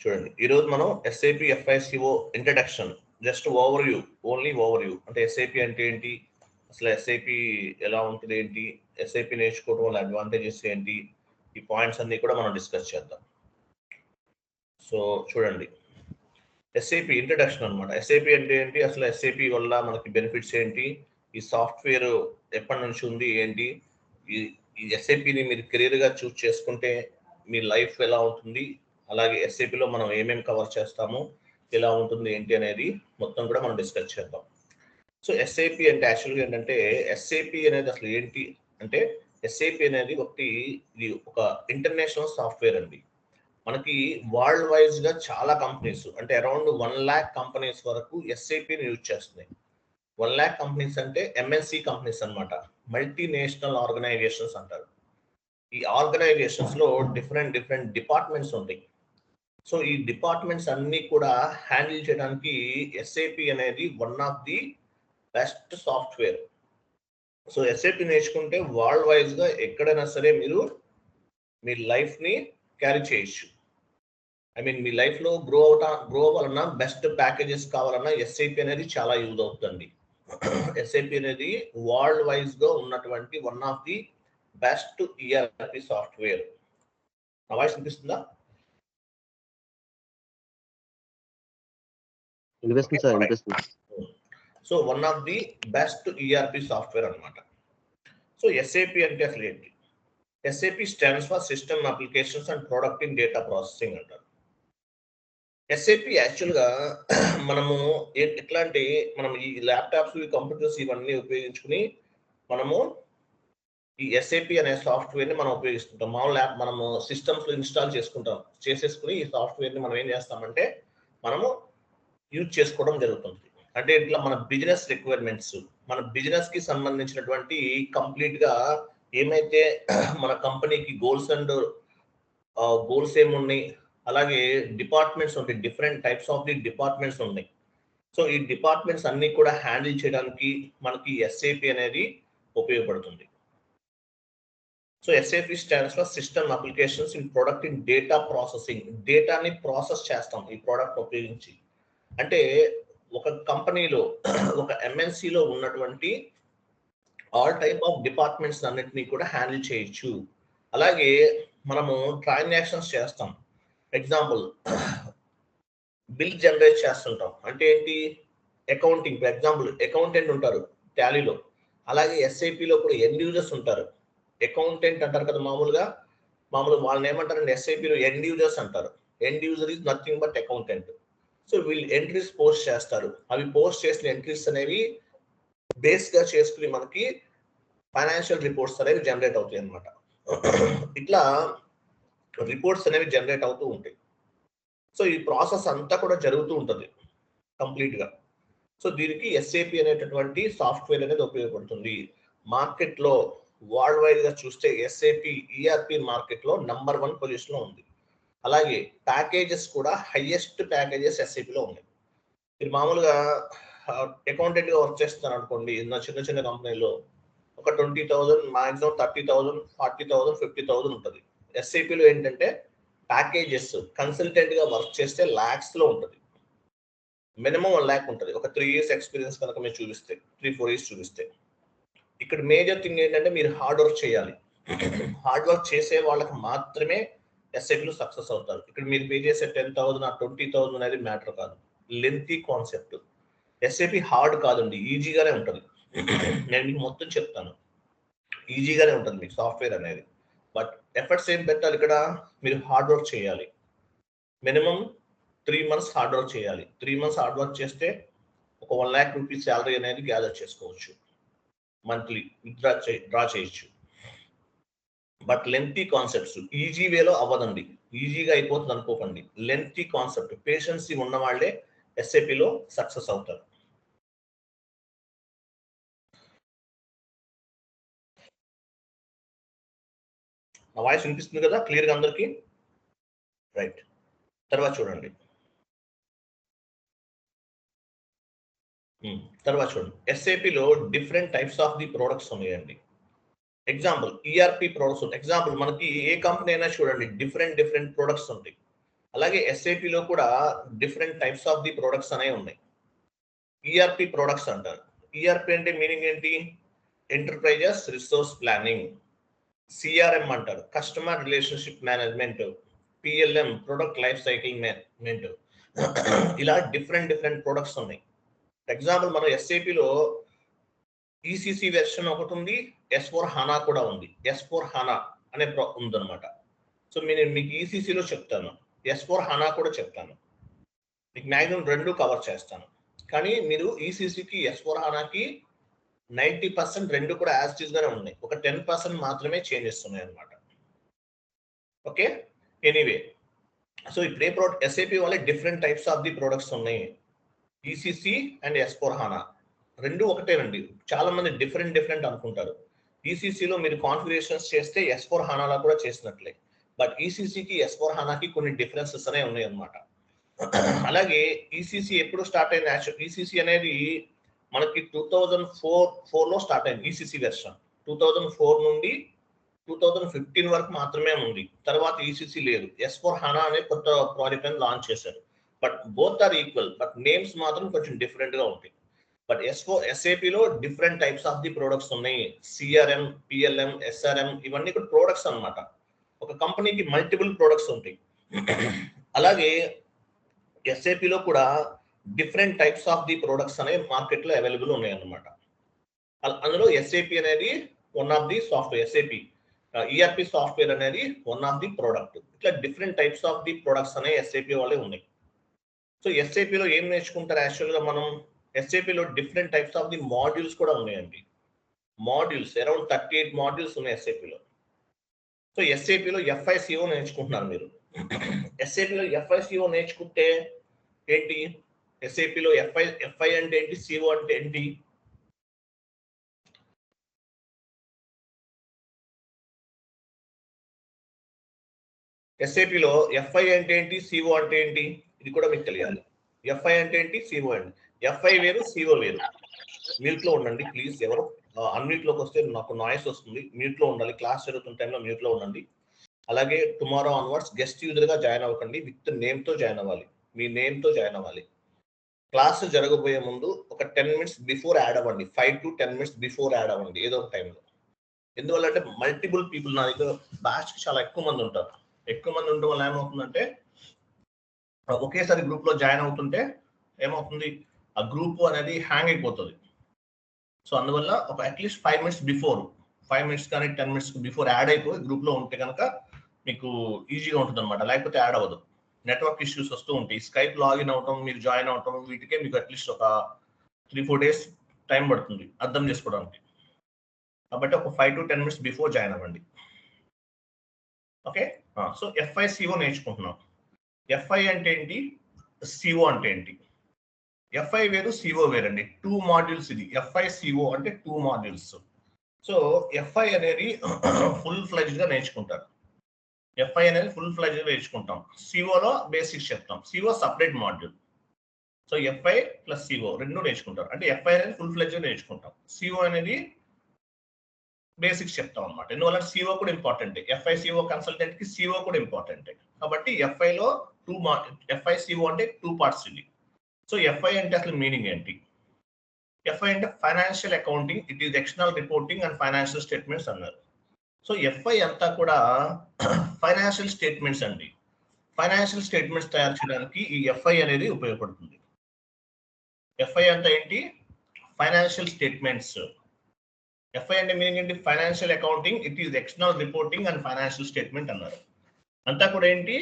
చూడండి, ఈరోజు మనం SAP FICO introduction, just overview, only overview అంటే SAP అంటే ఏంటి, అసలు SAP ఎలా ఉంటుంది ఏంటి, SAP నేర్చుకోవడం వల్ల అడ్వాంటేజెస్ ఏంటి, ఈ పాయింట్స్ అన్ని కూడా మనం డిస్కస్ చేద్దాం. సో చూడండి, SAP ఇంట్రడక్షన్ అనమాట. SAP అంటే ఏంటి, అసలు SAP వల్ల మనకి బెనిఫిట్స్ ఏంటి, ఈ సాఫ్ట్వేర్ ఎప్పటి నుంచి ఉంది ఏంటి, ఈ SAPని మీరు కెరీర్గా చూస్ చేసుకుంటే మీ లైఫ్ ఎలా ఉంటుంది, అలాగే SAPలో మనం ఏమేమి కవర్ చేస్తాము, ఎలా ఉంటుంది ఏంటి అనేది మొత్తం కూడా మనం డిస్కస్ చేద్దాం. సో SAP అంటే యాక్చువల్గా ఏంటంటే, SAP అనేది అసలు ఏంటి అంటే, SAP అనేది ఇది ఒక ఇంటర్నేషనల్ సాఫ్ట్వేర్ అండి. మనకి వరల్డ్ వైజ్ గా చాలా కంపెనీస్, అంటే అరౌండ్ 1 lakh కంపెనీస్ వరకు SAPని యూజ్ చేస్తున్నాయి. 1 lakh కంపెనీస్ అంటే MNC కంపెనీస్ అనమాట, మల్టీనేషనల్ ఆర్గనైజేషన్స్ అంటారు. ఈ ఆర్గనైజేషన్స్ లో డిఫరెంట్ డిపార్ట్మెంట్స్ ఉంటాయి. సో ఈ డిపార్ట్మెంట్స్ అన్ని కూడా హ్యాండిల్ చేయడానికి SAP అనేది one of the best software. So SAP నేర్చుకుంటే వరల్డ్ వైజ్ గా ఎక్కడైనా సరే మీరు మీ లైఫ్ ని క్యారీ చేయొచ్చు. మీ లైఫ్ లో గ్రో అవ్వాలన్నా, బెస్ట్ ప్యాకేజెస్ కావాలన్నా SAP అనేది చాలా యూజ్ అవుతుంది. SAP అనేది వరల్డ్ వైజ్ గా ఉన్నటువంటి one of the best ERP software. నా వాయిస్ వినిపిస్తుందా? So one of the best ERP software అనమాట. సో SAP అంటే అసలు ఏంటి? SAP stands for system applications and product in data processing అంటారు. SAP యాక్చువల్గా మనము ఎట్లా అంటే, మనం ఈ ల్యాప్టాప్స్, కంప్యూటర్స్ ఇవన్నీ ఉపయోగించుకుని మనము ఈ SAP అనే సాఫ్ట్వేర్ని మనం ఉపయోగిస్తుంటాం. మామూలు యాప్ మనము సిస్టమ్స్లో ఇన్స్టాల్ చేసేసుకుని ఈ సాఫ్ట్వేర్ని మనం ఏం చేస్తామంటే మనము యూజ్ చేసుకోవడం జరుగుతుంది. అంటే ఇట్లా మన బిజినెస్ రిక్వైర్మెంట్స్, మన బిజినెస్కి సంబంధించినటువంటి కంప్లీట్గా ఏమైతే మన కంపెనీకి గోల్స్ ఏమున్నాయి, అలాగే డిపార్ట్మెంట్స్ ఉంటాయి, different types of the departments ఉన్నాయి. సో ఈ డిపార్ట్మెంట్స్ అన్ని కూడా హ్యాండిల్ చేయడానికి మనకి SAP అనేది ఉపయోగపడుతుంది. So SAP stands for system applications in product in data processing. డేటాని ప్రాసెస్ చేస్తాం ఈ ప్రోడక్ట్ ఉపయోగించి. అంటే ఒక కంపెనీలో, ఒక MNCలో ఉన్నటువంటి ఆల్ టైప్ ఆఫ్ డిపార్ట్మెంట్స్ అన్నిటినీ కూడా హ్యాండిల్ చేయొచ్చు. అలాగే మనము ట్రాన్సాక్షన్స్ చేస్తాం. ఎగ్జాంపుల్, బిల్ జనరేట్ చేస్తుంటాం. అంటే ఏంటి, అకౌంటింగ్. ఫర్ ఎగ్జాంపుల్ అకౌంటెంట్ ఉంటారు టాలీలో, అలాగే SAPలో కూడా ఎండ్ యూజర్స్ ఉంటారు. అకౌంటెంట్ అంటారు కదా మామూలుగా వాళ్ళని ఏమంటారంటే SAPలో ఎండ్ యూజర్స్ అంటారు. End user is nothing but accountant. So వీళ్ళు ఎంట్రీస్ పోస్ట్ చేస్తారు. అవి పోస్ట్ చేసిన ఎంట్రీస్ అనేవి బేస్గా చేసుకుని మనకి ఫైనాన్షియల్ రిపోర్ట్స్ అనేవి జనరేట్ అవుతాయి అన్నమాట. ఇట్లా రిపోర్ట్స్ అనేవి జనరేట్ అవుతూ ఉంటాయి. సో ఈ ప్రాసెస్ అంతా కూడా జరుగుతూ ఉంటుంది కంప్లీట్గా. సో దీనికి SAP అనేటటువంటి సాఫ్ట్వేర్ అనేది ఉపయోగపడుతుంది. మార్కెట్లో వరల్డ్ వైడ్ గా చూస్తే SAP ERP మార్కెట్లో నంబర్ 1 పొజిషన్లో ఉంది. అలాగే ప్యాకేజెస్ కూడా హైయెస్ట్ ప్యాకేజెస్ SAPలో ఉన్నాయి. మీరు మామూలుగా అకౌంటెంట్గా వర్క్ చేస్తున్నారు అనుకోండి, చిన్న కంపెనీలో ఒక 20,000, మాక్సిమం 30,000, 40,000, 50,000 ఉంటుంది. SAPలో ఏంటంటే ప్యాకేజెస్ కన్సల్టెంట్గా వర్క్ చేస్తే లాక్స్లో ఉంటుంది. మినిమం 1 lakh ఉంటుంది. ఒక 3 years ఎక్స్పీరియన్స్ కనుక మీరు చూపిస్తే, 3-4 years చూపిస్తే. ఇక్కడ మేజర్ థింగ్ ఏంటంటే మీరు హార్డ్ వర్క్ చేయాలి. హార్డ్ వర్క్ చేసే వాళ్ళకి మాత్రమే SAPలో సక్సెస్ అవుతారు. ఇక్కడ మీరు పే చేసే 10,000 ఆ 20,000 అనేది మ్యాటర్ కాదు. Lengthy concept. SAP హార్డ్ కాదండి, ఈజీగానే ఉంటుంది. నేను మీకు మొత్తం చెప్తాను, ఈజీగానే ఉంటుంది మీకు సాఫ్ట్వేర్ అనేది. బట్ ఎఫర్ట్స్ ఏం పెట్టాలి ఇక్కడ, మీరు హార్డ్ వర్క్ చేయాలి. మినిమం 3 months హార్డ్ వర్క్ చేయాలి. 3 months హార్డ్ వర్క్ చేస్తే ఒక 1 lakh రూపీస్ శాలరీ అనేది గ్యాదర్ చేసుకోవచ్చు. మంత్లీ డ్రా చేయొచ్చు. బట్ లెంతీ కాన్సెప్ట్స్ ఈజీ వేలో అవ్వదండి. ఈజీగా అయిపోతుంది అనుకోకండి. లెంతీ కాన్సెప్ట్, పేషెన్సీ ఉన్న వాళ్ళే SAPలో సక్సెస్ అవుతారు. నా వాయిస్ వినిపిస్తుంది కదా క్లియర్గా అందరికీ? రైట్. తర్వాత చూడండి, SAPలో different types of the products ఉన్నాయండి. Example ERP products. ఎగ్జాంపుల్ మనకి ఏ కంపెనీ అయినా చూడండి డిఫరెంట్ ప్రొడక్ట్స్ ఉంటాయి. అలాగే ఎస్ఏపిలో కూడా different types of the products అనేవి ఉన్నాయి. ఈఆర్పి ప్రొడక్ట్స్ అంటారు. ఈఆర్పి అంటే మీనింగ్ ఏంటి? Enterprises resource planning. సిఆర్ఎం అంటారు, customer relationship management. PLM product life cycle management. ఇలా డిఫరెంట్ ప్రొడక్ట్స్ ఉన్నాయి. ఎగ్జాంపుల్ మనం ఎస్ఏపిలో ఈసీసీ వెర్షన్ ఒకటి ఉంది, S4 HANA కూడా ఉంది. S4 HANA అనే ఉందన్నమాట. సో మీకు ఈసీసీలో చెప్తాను, S4 HANA కూడా చెప్తాను. మీకు మ్యాక్సిమం రెండు కవర్ చేస్తాను. కానీ మీరు ఈసీసీకి S4 HANAకి 90% రెండు కూడా యాజ్ ఇట్ ఈస్ గానే ఉన్నాయి. ఒక 10% మాత్రమే చేంజెస్ ఉన్నాయి అన్నమాట. ఓకే, ఎనీవే, సో ఇప్పుడు ఏ ప్రోడక్ట్ ఎస్ఏపి వల్ల different types of the products ఉన్నాయి. ఈసీసీ అండ్ S4 HANA రెండు ఒకటేనండి. చాలా మంది డిఫరెంట్ అనుకుంటారు. ఈసీసీలో మీరు కాన్ఫిగరేషన్స్ చేస్తే S4 HANAలో కూడా చేసినట్లే. బట్ ఈసీసీకి S4 HANAకి కొన్ని డిఫరెన్సెస్ అనేవి ఉన్నాయి అన్నమాట. అలాగే ఈసీసీ ఎప్పుడు స్టార్ట్ అయింది? ఈసీసీ అనేది మనకి 2004లో స్టార్ట్ అయింది. ఈసీసీ వెర్షన్ 2004 నుండి 2015 వరకు మాత్రమే ఉంది. తర్వాత ఈసీసీ లేదు. S4 HANA అనే కొత్త ప్రాజెక్ట్ అని లాంచ్ చేశారు. But both are equal, but names మాత్రం కొంచెం డిఫరెంట్ గా ఉంటాయి. బట్ ఎస్ఏపిలో different types of the products ఉన్నాయి. సిఆర్ఎం, పిఎల్ఎం, ఎస్ఆర్ఎం ఇవన్నీ కూడా ప్రొడక్ట్స్ అన్నమాట. ఒక కంపెనీకి మల్టిపుల్ ప్రొడక్ట్స్ ఉంటాయి. అలాగే ఎస్ఏపిలో కూడా different types of the products అనేవి మార్కెట్లో అవైలబుల్ ఉన్నాయి అన్నమాట. అందులో ఎస్ఏపి అనేది one of the software. SAP ERP software అనేది వన్ ఆఫ్ ది ప్రోడక్ట్. ఇట్లా different types of the products అనేవి ఎస్ఏపి వాళ్ళే ఉన్నాయి. సో ఎస్ఏపిలో ఏం నేర్చుకుంటారు? యాక్చువల్గా మనం ఎస్ఏపిలో different types of the modules కూడా ఉన్నాయండి. మాడ్యూల్స్ అరౌండ్ 38 మాడ్యూల్స్ ఉన్నాయి ఎస్ఏపిలో. సో ఎస్ఏపిలో FICO నేర్చుకుంటున్నారు మీరు. ఎస్ఏపిలో FICO నేర్చుకుంటే ఏంటి? ఎస్ఏపిలో FI అంటే ఏంటి? CO అంటే ఏంటి? ఎస్ఏపిలో FI అంటే ఏంటి? CO అంటే ఏంటి? ఇది కూడా మీకు తెలియాలి. FI అంటే ఏంటి? CO ఏంటి? FI వేరు, CO వేరు. మ్యూట్ లో ఉండండి ప్లీజ్. ఎవరు అన్మ్యూట్ లోకి వస్తే నాకు నాయిస్ వస్తుంది. మ్యూట్ లో ఉండాలి. క్లాస్ జరుగుతున్న టైంలో మ్యూట్ లో ఉండండి. అలాగే టుమారో ఆన్వర్డ్స్ గెస్ట్ యూజర్ గా జాయిన్ అవ్వకండి. విత్ నేమ్ తో జాయిన్ అవ్వాలి. మీ నేమ్ తో జాయిన్ అవ్వాలి. క్లాస్ జరగబోయే ముందు ఒక 10 మినిట్స్ బిఫోర్ యాడ్ అవ్వండి. 5 to 10 మినిట్స్ బిఫోర్ యాడ్ అవ్వండి ఏదో ఒక టైంలో. ఎందువల్ల అంటే మల్టిపుల్ పీపుల్ నా దగ్గర బ్యాచ్ చాలా ఎక్కువ మంది ఉంటారు. ఎక్కువ మంది ఉండడం వల్ల ఏమవుతుందంటే ఒకేసారి గ్రూప్ లో జాయిన్ అవుతుంటే ఏమవుతుంది, ఆ గ్రూప్ అనేది హ్యాంగ్ అయిపోతుంది. సో అందువల్ల ఒక అట్లీస్ట్ 5 మినిట్స్ బిఫోర్, 5 మినిట్స్ కానీ 10 మినిట్స్ బిఫోర్ యాడ్ అయిపోయి గ్రూప్ లో ఉంటే కనుక మీకు ఈజీగా ఉంటుంది అనమాట. లేకపోతే యాడ్ అవ్వదు. నెట్వర్క్ ఇష్యూస్ వస్తూ ఉంటాయి. స్కైప్ లాగిన్ అవటం, మీరు జాయిన్ అవటం, వీటికే మీకు అట్లీస్ట్ ఒక 3-4 డేస్ టైం పడుతుంది అర్థం చేసుకోవడానికి. కాబట్టి ఒక 5 to 10 మినిట్స్ బిఫోర్ జాయిన్ అవ్వండి. ఓకే, సో FICO నేర్చుకుంటున్నాం. FI అంటే ఏంటి? CO అంటే ఏంటి? FI వేరు, CO వేరండి. 2 మాడ్యూల్స్ ఇది. FICO అంటే 2 మాడ్యూల్స్. సో FI అనేది ఫుల్ ఫ్లెడ్జ్డ్ గా నేర్చుకుంటారు. FI అనేది ఫుల్ ఫ్లెడ్జ్డ్ గా నేర్చుకుంటాం. COలో బేసిక్స్ చెప్తాం. CO separate module. So FI plus CO రెండు నేర్చుకుంటారు. అంటే FI అనేది ఫుల్ ఫ్లెడ్జ్డ్ గా నేర్చుకుంటాం. CO అనేది బేసిక్స్ చెప్తాం అనమాట. ఎందువల్ల CO కూడా ఇంపార్టెంట్. FICO కన్సల్టెంట్ కి CO కూడా ఇంపార్టెంట్. కాబట్టి FIలో FICO అంటే 2 పార్ట్స్ ఇది. సో FI అంటే అసలు మీనింగ్ ఏంటి? FI అంటే financial accounting, it is external reporting and financial statements అన్నారు. సో FI అంతా కూడా ఫైనాన్షియల్ స్టేట్మెంట్స్ అండి. ఫైనాన్షియల్ స్టేట్మెంట్స్ తయారు చేయడానికి ఈ FI అనేది ఉపయోగపడుతుంది. FI అంటే ఏంటి? Financial statements. FI అంటే మీనింగ్ ఏంటి? Financial accounting, it is external reporting and financial statement అన్నారు. అంతా కూడా ఏంటి?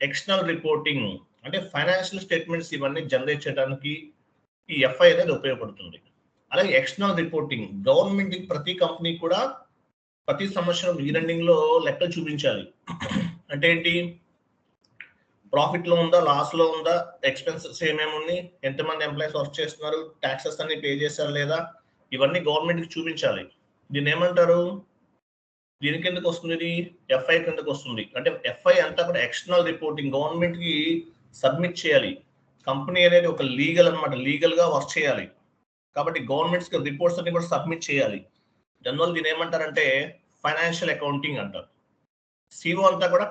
ఎక్స్టర్నల్ రిపోర్టింగ్ అంటే ఫైనాన్షియల్ స్టేట్మెంట్స్ ఇవన్నీ జనరేట్ చేయడానికి ఈ FI అనేది ఉపయోగపడుతుంది. అలాగే ఎక్స్టర్నల్ రిపోర్టింగ్, గవర్నమెంట్ ప్రతి కంపెనీ కూడా ప్రతి సంవత్సరం ఇయర్ ఎండింగ్ లో లెక్కలు చూపించాలి. అంటే ఏంటి? ప్రాఫిట్ లో ఉందా, లాస్ లో ఉందా, ఎక్స్పెన్సెస్ ఏమేమి ఉన్నాయి, ఎంతమంది ఎంప్లాయీస్ వర్క్ చేస్తున్నారు, ట్యాక్సెస్ అన్ని పే చేశారు లేదా, ఇవన్నీ గవర్నమెంట్ కి చూపించాలి. దీన్ని ఏమంటారు? దీనికి ఎందుకు వస్తుంది? ఇది FI కిందకు వస్తుంది. అంటే FI అంతా కూడా ఎక్స్టర్నల్ రిపోర్టింగ్, గవర్నమెంట్ కి సబ్మిట్ చేయాలి. కంపెనీ అనేది ఒక లీగల్ అనమాట, లీగల్ గా వర్క్ చేయాలి. కాబట్టి గవర్నమెంట్స్ కి రిపోర్ట్స్ అన్ని కూడా సబ్మిట్ చేయాలి. దానివల్ల దీని ఏమంటారంటే ఫైనాన్షియల్ అకౌంటింగ్ అంటారు. సిఓ అంతా కూడా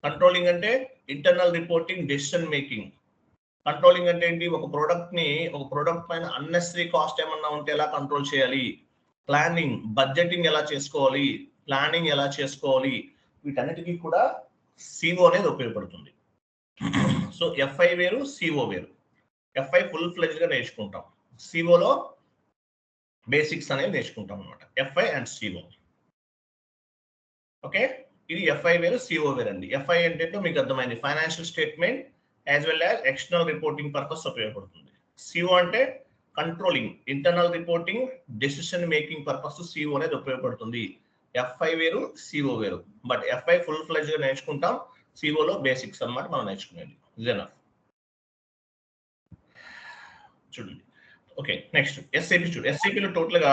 కంట్రోలింగ్ అంటే internal reporting, decision making. Controlling అంటే ఏంటి, ఒక ప్రోడక్ట్ పైన అన్నెసరీ కాస్ట్ ఏమన్నా ఉంటే ఎలా కంట్రోల్ చేయాలి, ప్లానింగ్, బడ్జెటింగ్ ఎలా చేసుకోవాలి, ప్లానింగ్ ఎలా చేసుకోవాలి, వీటన్నిటికీ కూడా సిఓ అనేది ఉపయోగపడుతుంది. సో ఎఫ్ఐ వేరు, సిఓ వేరు. ఎఫ్ఐ ఫుల్ ఫ్లెజ్డ్ గా నేర్చుకుంటాం, సిఓలో బేసిక్స్ అనేది నేర్చుకుంటాం అనమాట. FI and CO. ఓకే, ఇది ఎఫ్ఐ వేరు, సిఓ వేరు అండి. ఎఫ్ఐ అంటే మీకు అర్థమైంది, financial statement as well as external reporting purpose ఉపయోగపడుతుంది. సిఓ అంటే controlling, internal reporting, decision making purpose CO అనేది ఉపయోగపడుతుంది. ఎఫ్ఐ వేరు, సిఓ వేరు. బట్ ఎఫ్ఐ ఫుల్ ఫ్లెజ్ గా నేర్చుకుంటాం, సిఓలో బేసిక్స్ అన్నమాట మనం నేర్చుకునేది. ఇదేనా? చూడండి. ఓకే, నెక్స్ట్ ఎస్ఏపి చూడండి. ఎస్ఏపిలో టోటల్ గా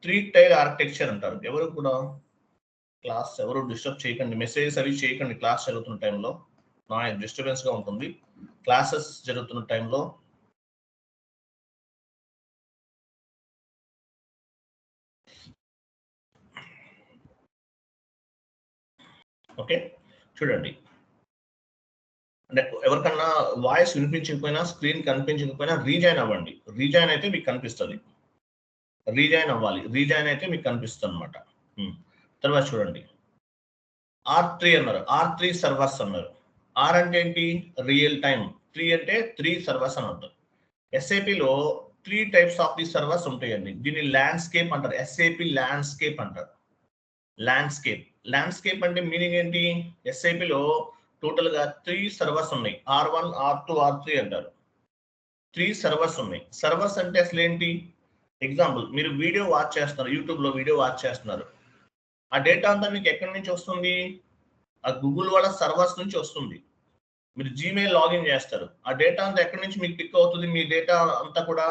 3 టైర్ ఆర్కిటెక్చర్ అంటారు. ఎవరు కూడా క్లాస్ ఎవరు డిస్టర్బ్ చేయకండి, మెసేజెస్ అవి చేయకండి. క్లాస్ జరుగుతున్న టైంలో నాయిస్ డిస్టర్బెన్స్ గా ఉంటుంది. క్లాసెస్ జరుగుతున్న టైంలో ఓకే చూడండి. అంటే ఎవరికన్నా వాయిస్ వినిపించకపోయినా, స్క్రీన్ కనిపించకపోయినా రీజాయిన్ అవ్వండి. రీజాయిన్ అయితే మీకు కనిపిస్తుంది. రీజాయిన్ అవ్వాలి. రీజాయిన్ అయితే మీకు కనిపిస్తుంది అనమాట. తర్వాత చూడండి, R3 అన్నారు. R3 సర్వర్స్ అన్నారు. ఆర్ అంటే ఏంటి, రియల్ టైమ్. 3 అంటే 3 సర్వర్స్ అని అర్థం. ఎస్ఏపిలో 3 టైప్స్ ఆఫ్ ది సర్వర్స్ ఉంటాయండి. దీన్ని ల్యాండ్స్కేప్ అంటారు. ఎస్ఏపి ల్యాండ్స్కేప్ అంటారు. ల్యాండ్స్కేప్ అంటే మీనింగ్ ఏంటి, ఎస్ఐపిలో టోటల్ గా 3 సర్వర్స్ ఉన్నాయి. R1, R2, R3 అంటారు. 3 సర్వర్స్ ఉన్నాయి. సర్వర్స్ అంటే అసలు ఏంటి, ఎగ్జాంపుల్ మీరు వీడియో వాచ్ చేస్తున్నారు, యూట్యూబ్ లో వీడియో వాచ్ చేస్తున్నారు. ఆ డేటా అంతా మీకు ఎక్కడి నుంచి వస్తుంది, ఆ గూగుల్ వాళ్ళ సర్వర్స్ నుంచి వస్తుంది. మీరు జీమెయిల్ లాగిన్ చేస్తారు, ఆ డేటా అంతా ఎక్కడి నుంచి మీకు పిక్ అవుతుంది, మీ డేటా అంతా కూడా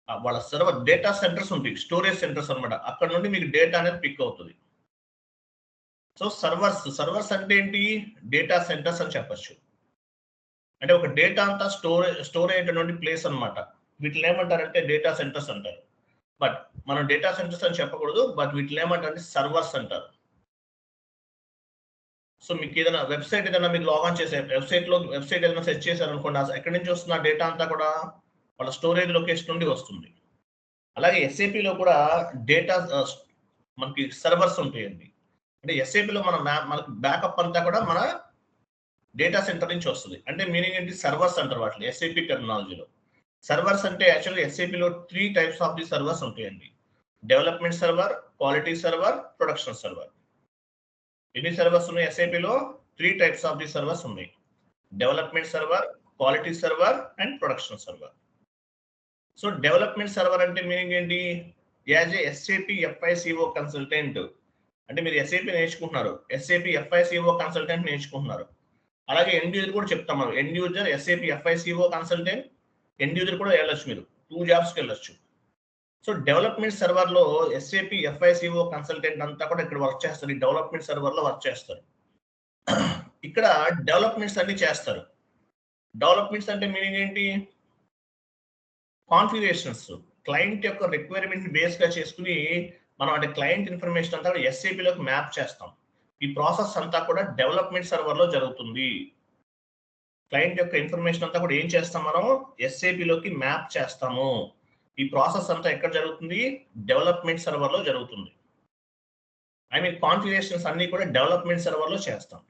వాళ్ళ సర్వర్ డేటా సెంటర్స్ ఉంటాయి, స్టోరేజ్ సెంటర్స్ అనమాట. అక్కడ నుండి మీకు డేటా అనేది పిక్ అవుతుంది. సో సర్వర్స్ అంటే ఏంటి, డేటా సెంటర్స్ అని చెప్పచ్చు. అంటే ఒక డేటా అంతా స్టోర్ అయ్యేటువంటి ప్లేస్ అనమాట. వీటిని ఏమంటారంటే డేటా సెంటర్స్ అంటారు. బట్ మనం డేటా సెంటర్స్ అని చెప్పకూడదు, బట్ వీటిని ఏమంటారంటే సర్వర్స్ అంటారు. సో మీకు ఏదైనా వెబ్సైట్ ఏదైనా మీరు లాగిన్ చేసే వెబ్సైట్ ఏదైనా సెర్చ్ చేశారు అనుకోండి, ఎక్కడి నుంచి వస్తున్న డేటా అంతా కూడా వాళ్ళ స్టోరేజ్ లొకేషన్ నుండి వస్తుంది. అలాగే ఎస్ఏపిలో కూడా డేటా మనకి సర్వర్స్ ఉంటాయండి. అంటే ఎస్ఏపిలో మనకి బ్యాకప్ అంతా కూడా మన డేటా సెంటర్ నుంచి వస్తుంది. అంటే మీనింగ్ ఏంటి, సర్వర్స్ అంటారు వాటిని ఎస్ఏపి టెర్మినాలజీలో. సర్వర్స్ అంటే యాక్చువల్గా ఎస్ఏపిలో 3 టైప్స్ ఆఫ్ ది సర్వర్స్ ఉంటాయండి. Development server, quality server, production server. ఎన్ని సర్వర్స్ ఉన్నాయి ఎస్ఏపిలో, 3 టైప్స్ ఆఫ్ ది సర్వర్స్ ఉన్నాయి. Development server, quality server and production server. So development server అంటే మీనింగ్ ఏంటి, as a SAP FICO consultant. అంటే మీరు SAP నేర్చుకుంటున్నారు, SAP FICO consultant నేర్చుకుంటున్నారు. అలాగే ఎండ్ యూజర్ కూడా చెప్తాం మనం, end user SAP FICO consultant, end user కూడా వెళ్ళొచ్చు, మీరు 2 జాబ్స్కి వెళ్ళొచ్చు. సో డెవలప్మెంట్ సర్వర్ లో ఎస్ఏపి ఎఫ్ఐసిఓ కన్సల్టెంట్ అంతా కూడా ఇక్కడ వర్క్ చేస్తారు, ఈ డెవలప్మెంట్ సర్వర్ లో వర్క్ చేస్తారు. ఇక్కడ డెవలప్మెంట్స్ అన్ని చేస్తారు. డెవలప్మెంట్స్ అంటే మీనింగ్ ఏంటి, కాన్ఫిగరేషన్స్, క్లయింట్ యొక్క రిక్వైర్మెంట్ బేస్ గా చేసుకుని మనం అంటే క్లయింట్ ఇన్ఫర్మేషన్ అంతా కూడా ఎస్ఏపిలోకి మ్యాప్ చేస్తాం. ఈ ప్రాసెస్ అంతా కూడా డెవలప్మెంట్ సర్వర్ లో జరుగుతుంది. క్లయింట్ యొక్క ఇన్ఫర్మేషన్ అంతా కూడా ఏం చేస్తాం, మనం ఎస్ఏపిలోకి మ్యాప్ చేస్తాము. ఈ ప్రాసెస్ అంతా ఎక్కడ జరుగుతుంది, డెవలప్మెంట్ సర్వర్ లో జరుగుతుంది. ఐ మీన్ కాన్ఫిగరేషన్స్ అన్ని కూడా డెవలప్మెంట్ సర్వర్ లో చేస్తాం.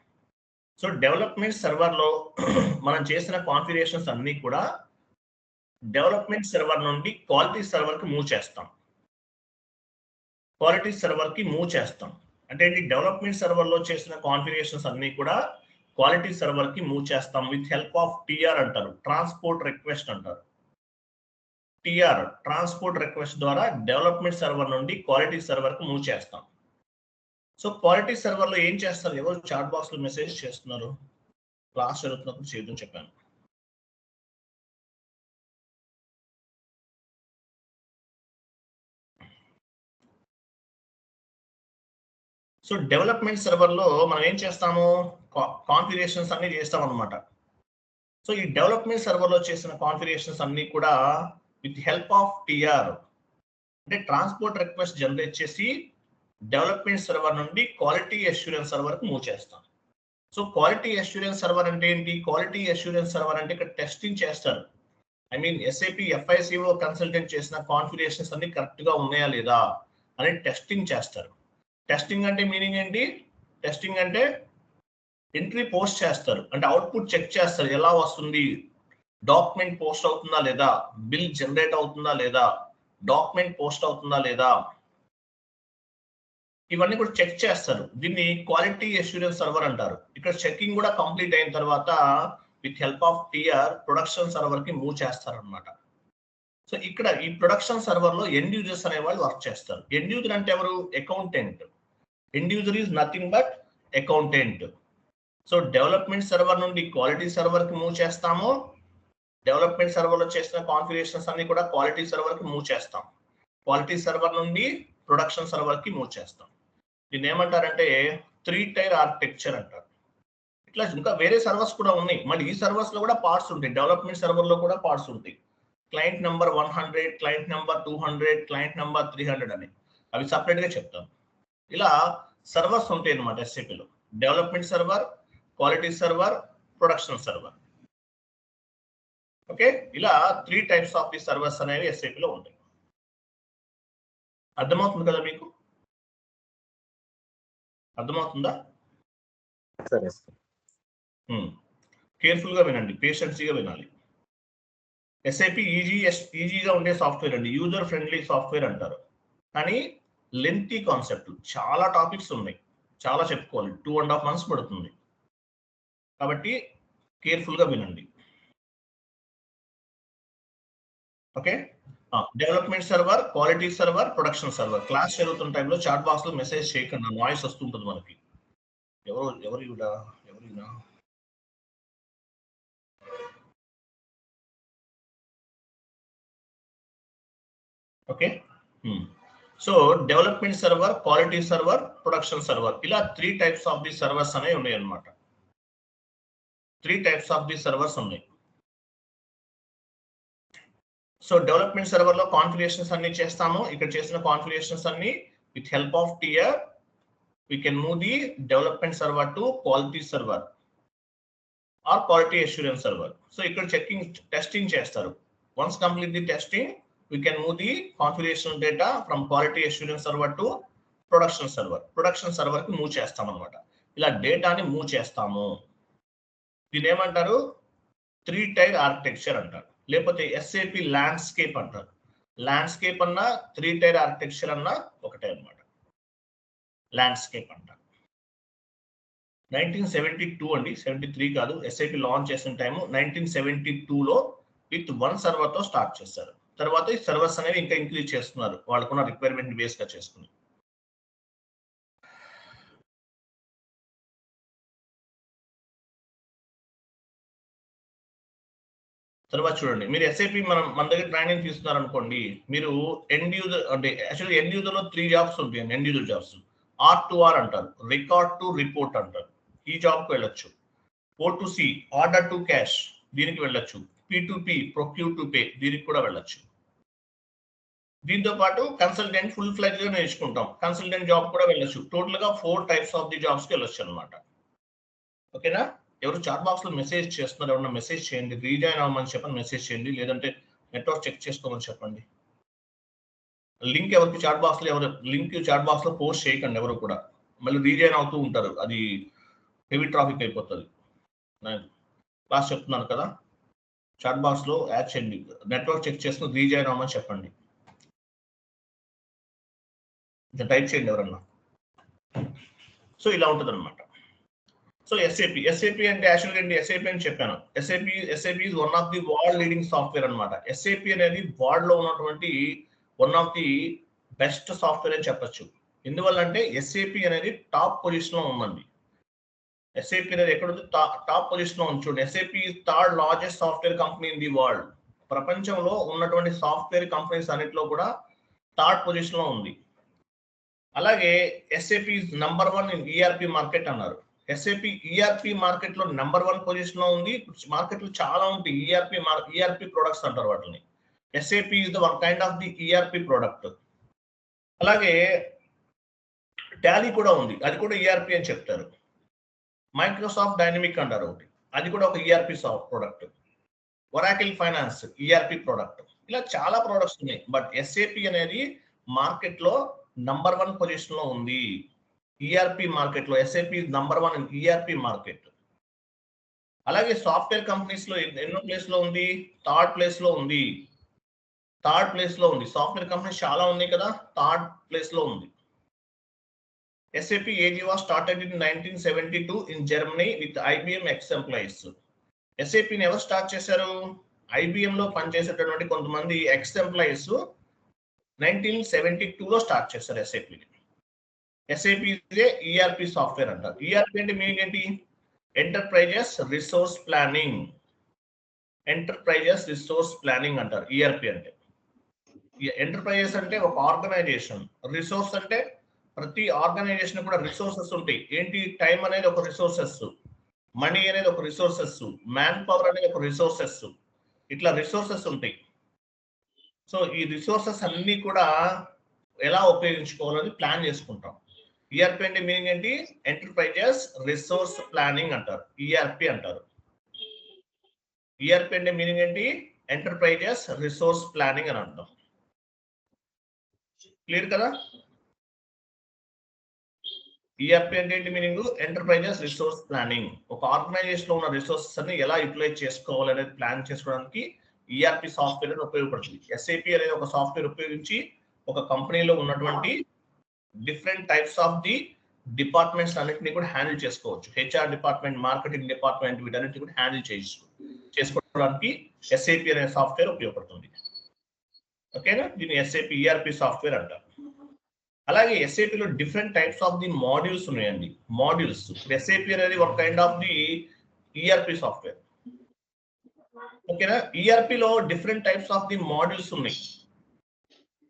సో డెవలప్మెంట్ సర్వర్ లో మనం చేసిన కాన్ఫిగరేషన్స్ అన్ని కూడా డెవలప్మెంట్ సర్వర్ నుండి క్వాలిటీ సర్వర్ కి మూవ్ చేస్తాం. క్వాలిటీ సర్వర్ కి మూవ్ చేస్తాం అంటే ఏంటి, డెవలప్మెంట్ సర్వర్ లో చేసిన కాన్ఫిగరేషన్స్ అన్ని కూడా క్వాలిటీ సర్వర్ కి మూవ్ చేస్తాం విత్ హెల్ప్ ఆఫ్ టిఆర్ అంటారు, ట్రాన్స్పోర్ట్ రిక్వెస్ట్ అంటారు. టిఆర్ ట్రాన్స్పోర్ట్ రిక్వెస్ట్ ద్వారా డెవలప్మెంట్ సర్వర్ నుండి క్వాలిటీ సర్వర్ కి మూవ్ చేస్తాం. సో క్వాలిటీ సర్వర్ లో ఏం చేస్తారు, ఎవరు చాట్ బాక్స్ లో మెసేజ్ చేస్తున్నారు, క్లాస్ జరుగుతున్నప్పుడు చేయడం చెప్పాను. సో డెవలప్మెంట్ సర్వర్ లో మనం ఏం చేస్తాము, కాన్ఫిగరేషన్స్ అన్ని చేస్తాం అనమాట. సో ఈ డెవలప్మెంట్ సర్వర్ లో చేసిన కాన్ఫిగరేషన్స్ అన్ని కూడా విత్ హెల్ప్ ఆఫ్ టిఆర్ అంటే ట్రాన్స్పోర్ట్ రిక్వెస్ట్ జనరేట్ చేసి డెవలప్మెంట్ సర్వర్ నుండి క్వాలిటీ అష్యూరెన్స్ సర్వర్కి మూవ్ చేస్తాం. సో క్వాలిటీ అష్యూరెన్స్ సర్వర్ అంటే ఏంటి? క్వాలిటీ అష్యూరెన్స్ సర్వర్ అంటే ఇక్కడ టెస్టింగ్ చేస్తారు. I mean SAP FICO consultant చేసిన కాన్ఫిగరేషన్స్ అన్ని కరెక్ట్ గా ఉన్నాయా లేదా అని టెస్టింగ్ చేస్తారు. టెస్టింగ్ అంటే మీనింగ్ ఏంటి? టెస్టింగ్ అంటే ఎంట్రీ పోస్ట్ చేస్తారు, అంటే అవుట్పుట్ చెక్ చేస్తారు, ఎలా వస్తుంది, డాక్యుమెంట్ పోస్ట్ అవుతుందా లేదా, బిల్ జనరేట్ అవుతుందా లేదా, డాక్యుమెంట్ పోస్ట్ అవుతుందా లేదా, ఇవన్నీ కూడా చెక్ చేస్తారు. దీన్ని క్వాలిటీ అష్యూరెన్స్ సర్వర్ అంటారు. ఇక్కడ చెకింగ్ కూడా కంప్లీట్ అయిన తర్వాత with help of TR production server కి మూవ్ చేస్తారు అనమాట. సో ఇక్కడ ఈ ప్రొడక్షన్ సర్వర్ లో ఎండ్ యూజర్స్ అనే వాళ్ళు వర్క్ చేస్తారు. ఎండ్ యూజర్ అంటే ఎవరు? Accountant. End user is nothing but accountant. So development server నుండి క్వాలిటీ సర్వర్ కి మూవ్ చేస్తాము. డెవలప్మెంట్ సర్వర్ లో చేసిన కాన్ఫిగరేషన్స్ అన్ని కూడా క్వాలిటీ సర్వర్ కి మూవ్ చేస్తాం. క్వాలిటీ సర్వర్ నుండి ప్రొడక్షన్ సర్వర్ కి మూవ్ చేస్తాం. దీన్ని ఏమంటారంటే 3-tier ఆర్కిటెక్చర్ అంటారు. ఇట్లా ఇంకా వేరే సర్వర్స్ కూడా ఉన్నాయి. మళ్ళీ ఈ సర్వర్స్ లో కూడా పార్ట్స్ ఉంటాయి. డెవలప్మెంట్ సర్వర్ లో కూడా పార్ట్స్ ఉంటాయి. Client number 100, client number 200, client number 300 అని అవి సపరేట్ గా చెప్తాను. ఇలా సర్వర్స్ ఉంటాయి అన్నమాట SAP లో. Development server, quality server, production server. Okay, ఇలా 3 types ఆఫ్ ది సర్వర్స్ అనేవి SAP లో ఉంటాయి. అర్థమవుతుంది కదా మీకు? అర్థమవుతుందా? సరే సార్. కేర్ఫుల్ గా వినండి, పేషెన్సీగా వినాలి. SAP ఈజీగా ఉండే సాఫ్ట్వేర్ అండి, యూజర్ ఫ్రెండ్లీ సాఫ్ట్వేర్ అంటారు. కానీ లెంతీ కాన్సెప్ట్, చాలా టాపిక్స్ ఉన్నాయి, చాలా చెప్పుకోవాలి, 2.5 months పడుతుంది. కాబట్టి కేర్ఫుల్ గా వినండి. Okay, development server, quality server, production server. Class జరుగుతున్న టైంలో చాట్ బాక్స్ లో మెసేజ్ చేయకుండా, నాయిస్ వస్తుంటుంది మనకి. ఎవరు okay. So development server, quality server, production server, ఇలా 3 types ఆఫ్ ది సర్వర్స్ అనేవి ఉన్నాయి అన్నమాట. 3 types ఆఫ్ ది సర్వర్స్ ఉన్నాయి. సో డెవలప్మెంట్ సర్వర్ లో కాన్ఫిగరేషన్స్ అన్ని చేస్తాము. ఇక్కడ చేసిన కాన్ఫిగరేషన్స్ అన్ని with help of TR we can move the development server to quality server or quality assurance server. So ఇక్కడ చెకింగ్, టెస్టింగ్ చేస్తారు. Once complete the testing, we can move the configuration data from quality assurance server to production server. Production server కి move చేస్తాం అన్నమాట. ఇలా డేటాని move చేస్తాము. దీని ఏమంటారు? 3-tier ఆర్కిటెక్చర్ అంటారు, లేకపోతే SAP ల్యాండ్స్కేప్ అంటారు. ల్యాండ్స్కేప్ అన్నా 3-tier ఆర్కిటెక్చర్ అన్నా ఒకటే అన్నమాట. ల్యాండ్స్కేప్ అంటారు. 1972 అండి, 73 కాదు. SAP లాంచ్ చేసిన టైము 1972లో విత్ 1 server తో స్టార్ట్ చేశారు. తర్వాత ఈ సర్వర్స్ అనేవి ఇంకా ఇంక్రీజ్ చేస్తున్నారు, వాళ్ళకున్న రిక్వైర్మెంట్ బేస్ గా చేసుకుని. తర్వాత చూడండి, మీరు SAP మన దగ్గర ట్రైనింగ్ తీసుకున్నారు అనుకోండి, మీరు ఎండ్ యూజర్ అంటే యాక్చువల్లీ ఎండ్ యూజర్ లో 3 jobs ఉంటాయి. ఎండ్ యూజర్ జాబ్స్ R2R అంటారు, రికార్డ్ టు రిపోర్ట్ అంటారు. ఈ జాబ్ కు వెళ్ళొచ్చు. O2C ఆర్డర్ టు క్యాష్, దీనికి వెళ్ళొచ్చు. P2P ప్రొక్యూర్ టు పే, దీనికి కూడా వెళ్ళొచ్చు. దీంతో పాటు కన్సల్టెంట్ ఫుల్ ఫ్లెడ్జ్ గా నేర్చుకుంటాం, కన్సల్టెంట్ జాబ్ కూడా వెళ్ళొచ్చు. టోటల్ గా 4 types ఆఫ్ ది జాబ్స్ కి వెళ్ళొచ్చు అనమాట. ఓకేనా? ఎవరు చాట్ బాక్స్ లో మెసేజ్ చేస్తున్నారు? ఎవరన్నా మెసేజ్ చేయండి, రీజాయిన్ అవ్వమని చెప్పండి, మెసేజ్ చేయండి, లేదంటే నెట్వర్క్ చెక్ చేసుకోమని చెప్పండి. లింక్ ఎవరికి చాట్ బాక్స్ లో లింక్ చాట్ బాక్స్ లో పోస్ట్ చేయకండి ఎవరు కూడా, మళ్ళీ రీజాయిన్ అవుతూ ఉంటారు, అది హెవీ ట్రాఫిక్ అయిపోతుంది. క్లాస్ చెప్తున్నాను కదా, చాట్ బాక్స్ లో యాడ్ చేయండి, నెట్వర్క్ చెక్ చేసుకుని రీజాయిన్ అవ్వమని చెప్పండి. టైప్ చేయండి ఎవరన్నా. సో ఇలా ఉంటుంది అనమాట. సో SAP అంటే యాక్చువల్గా ఏంటి? SAP అని చెప్పాను. SAP is one of the world leading software అనమాట. SAP అనేది వరల్డ్ లో ఉన్నటువంటి one of the best software అని చెప్పొచ్చు. ఎందువల్ల అంటే SAP అనేది టాప్ పొజిషన్ లో ఉందండి. SAP అనేది ఎక్కడ ఉంది? టాప్ పొజిషన్ లో ఉంది. చూడండి, SAP is 3rd largest software company in the world. ప్రపంచంలో ఉన్నటువంటి సాఫ్ట్వేర్ కంపెనీస్ అన్నిటిలో కూడా 3rd పొజిషన్ లో ఉంది. అలాగే SAP is number 1 in ERP market అన్నారు. SAP ERP మార్కెట్ లో నంబర్ 1 పొజిషన్ లో ఉంది. మార్కెట్ లో చాలా ఉంటాయి ERP ప్రొడక్ట్స్ అంటారు వాటిని. SAP is the one kind of the ERP product. అలాగే టాలీ కూడా ఉంది, అది కూడా ఈఆర్పి అని చెప్తారు. మైక్రోసాఫ్ట్ డైనమిక్ అంటారు ఒకటి, అది కూడా ఒక ERP product. Oracle finance ERP product. ఇలా చాలా ప్రోడక్ట్స్ ఉన్నాయి. బట్ ఎస్ఏపి అనేది మార్కెట్ లో నంబర్ 1 పొజిషన్ లో ఉంది. ఈఆర్పి మార్కెట్ లో ఎస్ఏపి నంబర్ 1 ఈఆర్పి మార్కెట్. అలాగే సాఫ్ట్వేర్ కంపెనీస్ లో ఎన్నో ప్లేస్ లో ఉంది? థర్డ్ ప్లేస్ లో ఉంది. సాఫ్ట్వేర్ కంపెనీస్ చాలా ఉన్నాయి కదా, థర్డ్ ప్లేస్ లో ఉంది. SAP AG was started in 1972 in Germany with IBM ex-employees. SAP ని ఎవరు స్టార్ట్ చేశారు? IBM లో పనిచేసేటటువంటి కొంతమంది ex-employees 1972 లో స్టార్ట్ చేశారు SAP ని. SAP ఇదే ERP సాఫ్ట్వేర్ అంటారు. ERP అంటే మీనింగ్ ఏంటి? Enterprises resource planning. అంటారు ERP అంటే. ఎంటర్ప్రైజెస్ అంటే ఒక ఆర్గనైజేషన్, రిసోర్స్ అంటే ప్రతి ఆర్గనైజేషన్ కూడా రిసోర్సెస్ ఉంటాయి. ఏంటి? టైం అనేది ఒక రిసోర్సెస్, మనీ అనేది ఒక రిసోర్సెస్, మ్యాన్ పవర్ అనేది ఒక రిసోర్సెస్, ఇట్లా రిసోర్సెస్ ఉంటాయి. సో ఈ రిసోర్సెస్ అన్ని కూడా ఎలా ఉపయోగించుకోవాలని ప్లాన్ చేసుకుంటాం. ఈఆర్పి అంటే మీనింగ్ ఏంటి? ఎంటర్ప్రైజెస్ రిసోర్స్ ప్లానింగ్ అంటారు, ఈఆర్పి అంటారు. ఈఆర్పి అంటే మీనింగ్ ఏంటి? ఎంటర్ప్రైజెస్ రిసోర్స్ ప్లానింగ్ అని అంటాం. క్లియర్ కదా? ఈఆర్పి అంటే ఏంటి మీనింగ్? Enterprises resource planning. ఒక ఆర్గనైజేషన్ లో ఉన్న రిసోర్సెస్ అన్ని ఎలా యూటిలైజ్ చేసుకోవాలి అనేది ప్లాన్ చేసుకోవడానికి ఈఆర్పి సాఫ్ట్వేర్ అనేది ఉపయోగపడుతుంది. ఎస్ఏపి అనేది ఒక సాఫ్ట్వేర్ ఉపయోగించి ఒక కంపెనీలో ఉన్నటువంటి different types of the departments అన్నింటినీ కూడా హ్యాండిల్ చేసుకోవచ్చు. హెచ్ఆర్ డిపార్ట్మెంట్, మార్కెటింగ్ డిపార్ట్మెంట్, వీటన్నిటిని కూడా హ్యాండిల్ చేసుకోవడానికి ఎస్ఏపి అనే సాఫ్ట్వేర్ ఉపయోగపడుతుంది. ఓకేనా? దీన్ని ఎస్ఏపి ఈఆర్పి సాఫ్ట్వేర్ అంటారు. అలాగే ఎస్ఏపి లో different types of the modules ఉన్నాయండి. మాడ్యూల్స్. ఎస్ఏపి అనేది ఒక kind of the ERP software. ఓకేనా? ఈఆర్పి లో different types of the modules ఉన్నాయి.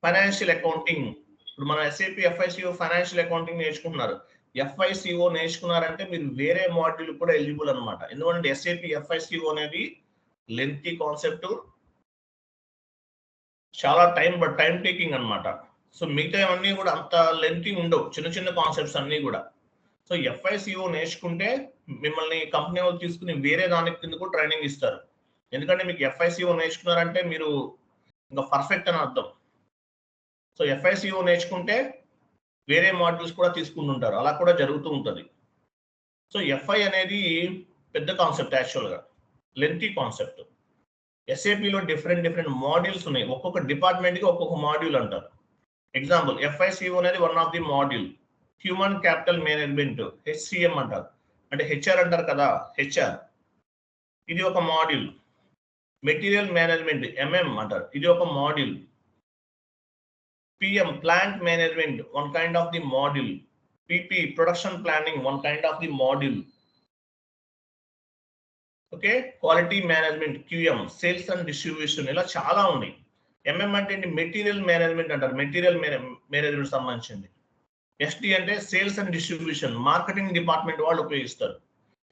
ఫైనాన్షియల్ అకౌంటింగ్, ఇప్పుడు మన ఎస్ఏపి FICO ఫైనాన్షియల్ అకౌంటింగ్ నేర్చుకుంటున్నారు. FICO నేర్చుకున్నారంటే మీరు వేరే మాడ్యూల్ కూడా ఎలిజిబుల్ అనమాట. ఎందుకంటే ఎస్ఏపి FICO అనేది లెంతీ కాన్సెప్ట్, చాలా టైం టేకింగ్ అనమాట. సో మిగతా అన్నీ కూడా అంత లెంతీ ఉండవు, చిన్న చిన్న కాన్సెప్ట్స్ అన్ని కూడా. సో FICO నేర్చుకుంటే మిమ్మల్ని కంపెనీ వాళ్ళు తీసుకుని వేరే దానికి కింద కూడా ట్రైనింగ్ ఇస్తారు. ఎందుకంటే మీకు FICO నేర్చుకున్నారంటే మీరు ఇంకా పర్ఫెక్ట్ అని అర్థం. సో FICO నేర్చుకుంటే వేరే మాడ్యూల్స్ కూడా తీసుకుంటుంటారు, అలా కూడా జరుగుతూ ఉంటుంది. సో FI అనేది పెద్ద కాన్సెప్ట్, యాక్చువల్గా లెంతీ కాన్సెప్ట్. ఎస్ఏపిలో డిఫరెంట్ మాడ్యూల్స్ ఉన్నాయి. ఒక్కొక్క డిపార్ట్మెంట్కి ఒక్కొక్క మాడ్యూల్ అంటారు. ఎగ్జాంపుల్ FICO అనేది one of the module. Human capital management, HCM అంటారు, అంటే HR అంటారు కదా, HR ఇది ఒక మాడ్యూల్. మెటీరియల్ మేనేజ్మెంట్ MM అంటారు, ఇది ఒక module. PM plant management one kind of the module. PP production planning one kind of the module. Okay, quality management QM, sales and distribution, ఇలా చాలా ఉన్నాయి. MM అంటే మెటీరియల్ మేనేజ్మెంట్ అంటారు, material management సంబంధించింది. SD అంటే sales and distribution, marketing department వాళ్ళు ఉపయోగిస్తారు.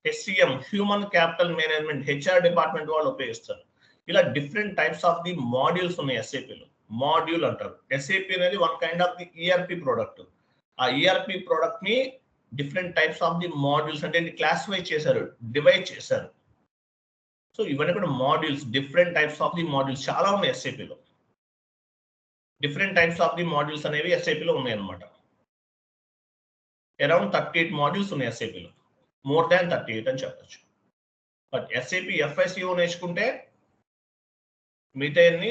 HCM human capital management, HR department వాళ్ళు ఉపయోగిస్తారు. ఇలా different types of the modules ఉన్నాయి ఎస్ఏపిలో. మాడ్యూల్ అంటారు. ఎస్ఏపి అనేది one kind of the ERP product. ఆ ఈఆర్పి ప్రోడక్ట్ ని different types of the modules అంటే క్లాసిఫై చేశారు, డివైడ్ చేశారు. సో ఇవన్నీ కూడా modules, different types of the modules చాలా ఉన్నాయి ఎస్ఏపిలో. Different types of the modules అనేవి ఎస్ఏపిలో ఉన్నాయి అనమాట. అరౌండ్ 38 మాడ్యూల్స్ ఉన్నాయి ఎస్ఏపిలో, మోర్ దాన్ 38 అని చెప్పచ్చు. బట్ ఎస్ఏపి FICO నేర్చుకుంటే మిగతాన్ని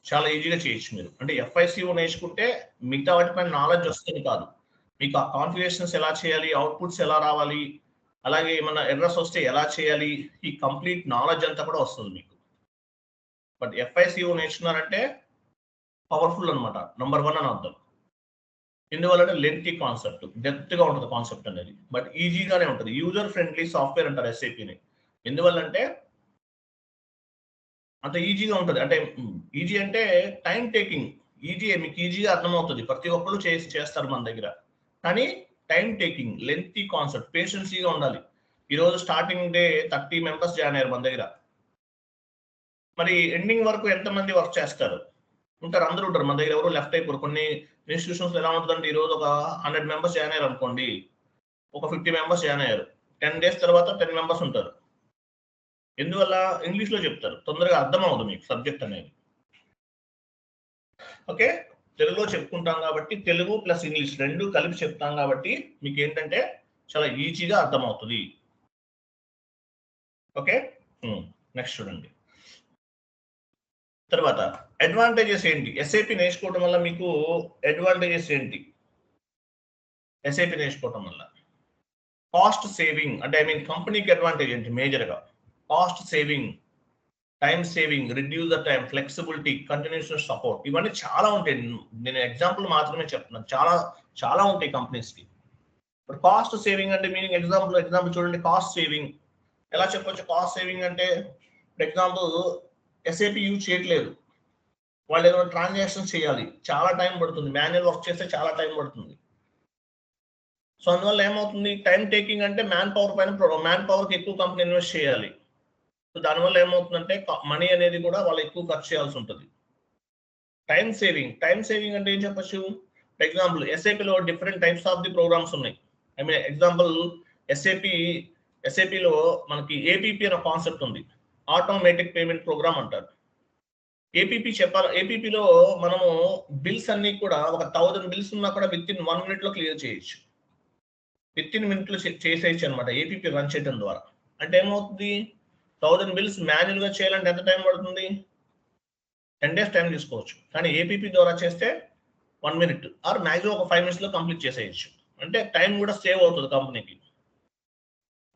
చాలా ఈజీగా చేయొచ్చు మీరు. అంటే FICO నేర్చుకుంటే మిగతా వాటిపైన నాలెడ్జ్ వస్తుంది కాదు, మీకు ఆ కాన్ఫిగరేషన్స్ ఎలా చేయాలి, అవుట్పుట్స్ ఎలా రావాలి, అలాగే ఏమన్నా ఎర్రర్స్ వస్తే ఎలా చేయాలి, ఈ కంప్లీట్ నాలెడ్జ్ అంతా కూడా వస్తుంది మీకు. బట్ FICO నేర్చుకున్నారంటే పవర్ఫుల్ అనమాట, నంబర్ 1 అని అర్థం. ఎందువల్ల లెంతీ కాన్సెప్ట్, డెప్త్ గా ఉంటుంది కాన్సెప్ట్ అనేది, బట్ ఈజీగానే ఉంటుంది. యూజర్ ఫ్రెండ్లీ సాఫ్ట్వేర్ అంటారు ఎస్ఏపిని. ఎందువల్లంటే అంత ఈజీగా ఉంటుంది. అంటే ఈజీ అంటే టైం టేకింగ్, ఈజీ, మీకు ఈజీగా అర్థమవుతుంది, ప్రతి ఒక్కరు చేస్తారు మన దగ్గర. కానీ టైం టేకింగ్, లెంతీ కాన్సెప్ట్, పేషెన్సీగా ఉండాలి. ఈరోజు స్టార్టింగ్ డే 30 మెంబర్స్ జాయిన్ అయ్యారు మన దగ్గర. మరి ఎండింగ్ వరకు ఎంతమంది వర్క్ చేస్తారు ఉంటారు? అందరూ ఉంటారు మన దగ్గర, ఎవరు లెఫ్ట్ అయిపోరు. కొన్ని ఇన్స్టిట్యూషన్స్ ఎలా ఉంటుందంటే ఈరోజు ఒక 100 మెంబర్స్ జాయిన్ అయ్యారు అనుకోండి, ఒక 50 మెంబర్స్ జాయిన్ అయ్యారు, 10 days తర్వాత 10 మెంబర్స్ ఉంటారు. ఎందువల్ల? ఇంగ్లీష్లో చెప్తారు, తొందరగా అర్థం అవుతుంది మీకు సబ్జెక్ట్ అనేది. ఓకే, తెలుగులో చెప్పుకుంటాం కాబట్టి తెలుగు ప్లస్ ఇంగ్లీష్ రెండు కలిపి చెప్తాం కాబట్టి మీకు ఏంటంటే చాలా ఈజీగా అర్థమవుతుంది. ఓకే, నెక్స్ట్ చూడండి. తర్వాత అడ్వాంటేజెస్ ఏంటి? ఎస్ఏపి నేర్చుకోవడం వల్ల మీకు అడ్వాంటేజెస్ ఏంటి? ఎస్ఏపి నేర్చుకోవడం వల్ల కాస్ట్ సేవింగ్, అంటే ఐ మీన్ కంపెనీకి అడ్వాంటేజ్ ఏంటి? మేజర్గా cost saving, time saving, reduce the time, flexibility, continuous support, ఇవన్నీ చాలా ఉంటాయి. నేను ఎగ్జాంపుల్ మాత్రమే చెప్తున్నాను, చాలా చాలా ఉంటాయి కంపెనీస్కి. ఇప్పుడు కాస్ట్ సేవింగ్ అంటే మీనింగ్ ఎగ్జాంపుల్ చూడండి. కాస్ట్ సేవింగ్ ఎలా చెప్పొచ్చు? కాస్ట్ సేవింగ్ అంటే ఫర్ ఎగ్జాంపుల్ ఎస్ఏపి యూజ్ చేయట్లేదు, వాళ్ళు ఏదైనా ట్రాన్సాక్షన్స్ చేయాలి, చాలా టైం పడుతుంది, మాన్యువల్ వర్క్ చేస్తే చాలా టైం పడుతుంది. సో అందువల్ల ఏమవుతుంది? టైం టేకింగ్ అంటే మ్యాన్ పవర్కి ఎక్కువ కంపెనీ ఇన్వెస్ట్ చేయాలి. సో దానివల్ల ఏమవుతుందంటే మనీ అనేది కూడా వాళ్ళు ఎక్కువ ఖర్చు చేయాల్సి ఉంటుంది. టైం సేవింగ్ అంటే ఏం చెప్పచ్చు? ఫర్ ఎగ్జాంపుల్ ఎస్ఏపిలో different types of the programs ఉన్నాయి. ఐ మీన్ ఎగ్జాంపుల్ ఎస్ఏపిలో మనకి ఏపీపీ అనే కాన్సెప్ట్ ఉంది, ఆటోమేటిక్ పేమెంట్ ప్రోగ్రామ్ అంటారు. ఏపీపీలో మనము బిల్స్ అన్ని కూడా ఒక 1000 బిల్స్ ఉన్నా కూడా విత్ ఇన్ 1 minute లో క్లియర్ చేయొచ్చు, విత్ ఇన్ మినిట్లో చేసేయచ్చు అనమాట ఏపీపీ రన్ చేయడం ద్వారా. అంటే ఏమవుతుంది? 1000 బిల్స్ మాన్యువల్ గా చేయాలంటే ఎంత టైం పడుతుంది? 10 days టైం తీసుకోవచ్చు. కానీ ఏపీపీ ద్వారా చేస్తే 1 minute ఆర్ మ్యాక్సిమం ఒక 5 minutes లో కంప్లీట్ చేసేయచ్చు. అంటే టైం కూడా సేవ్ అవుతుంది కంపెనీకి.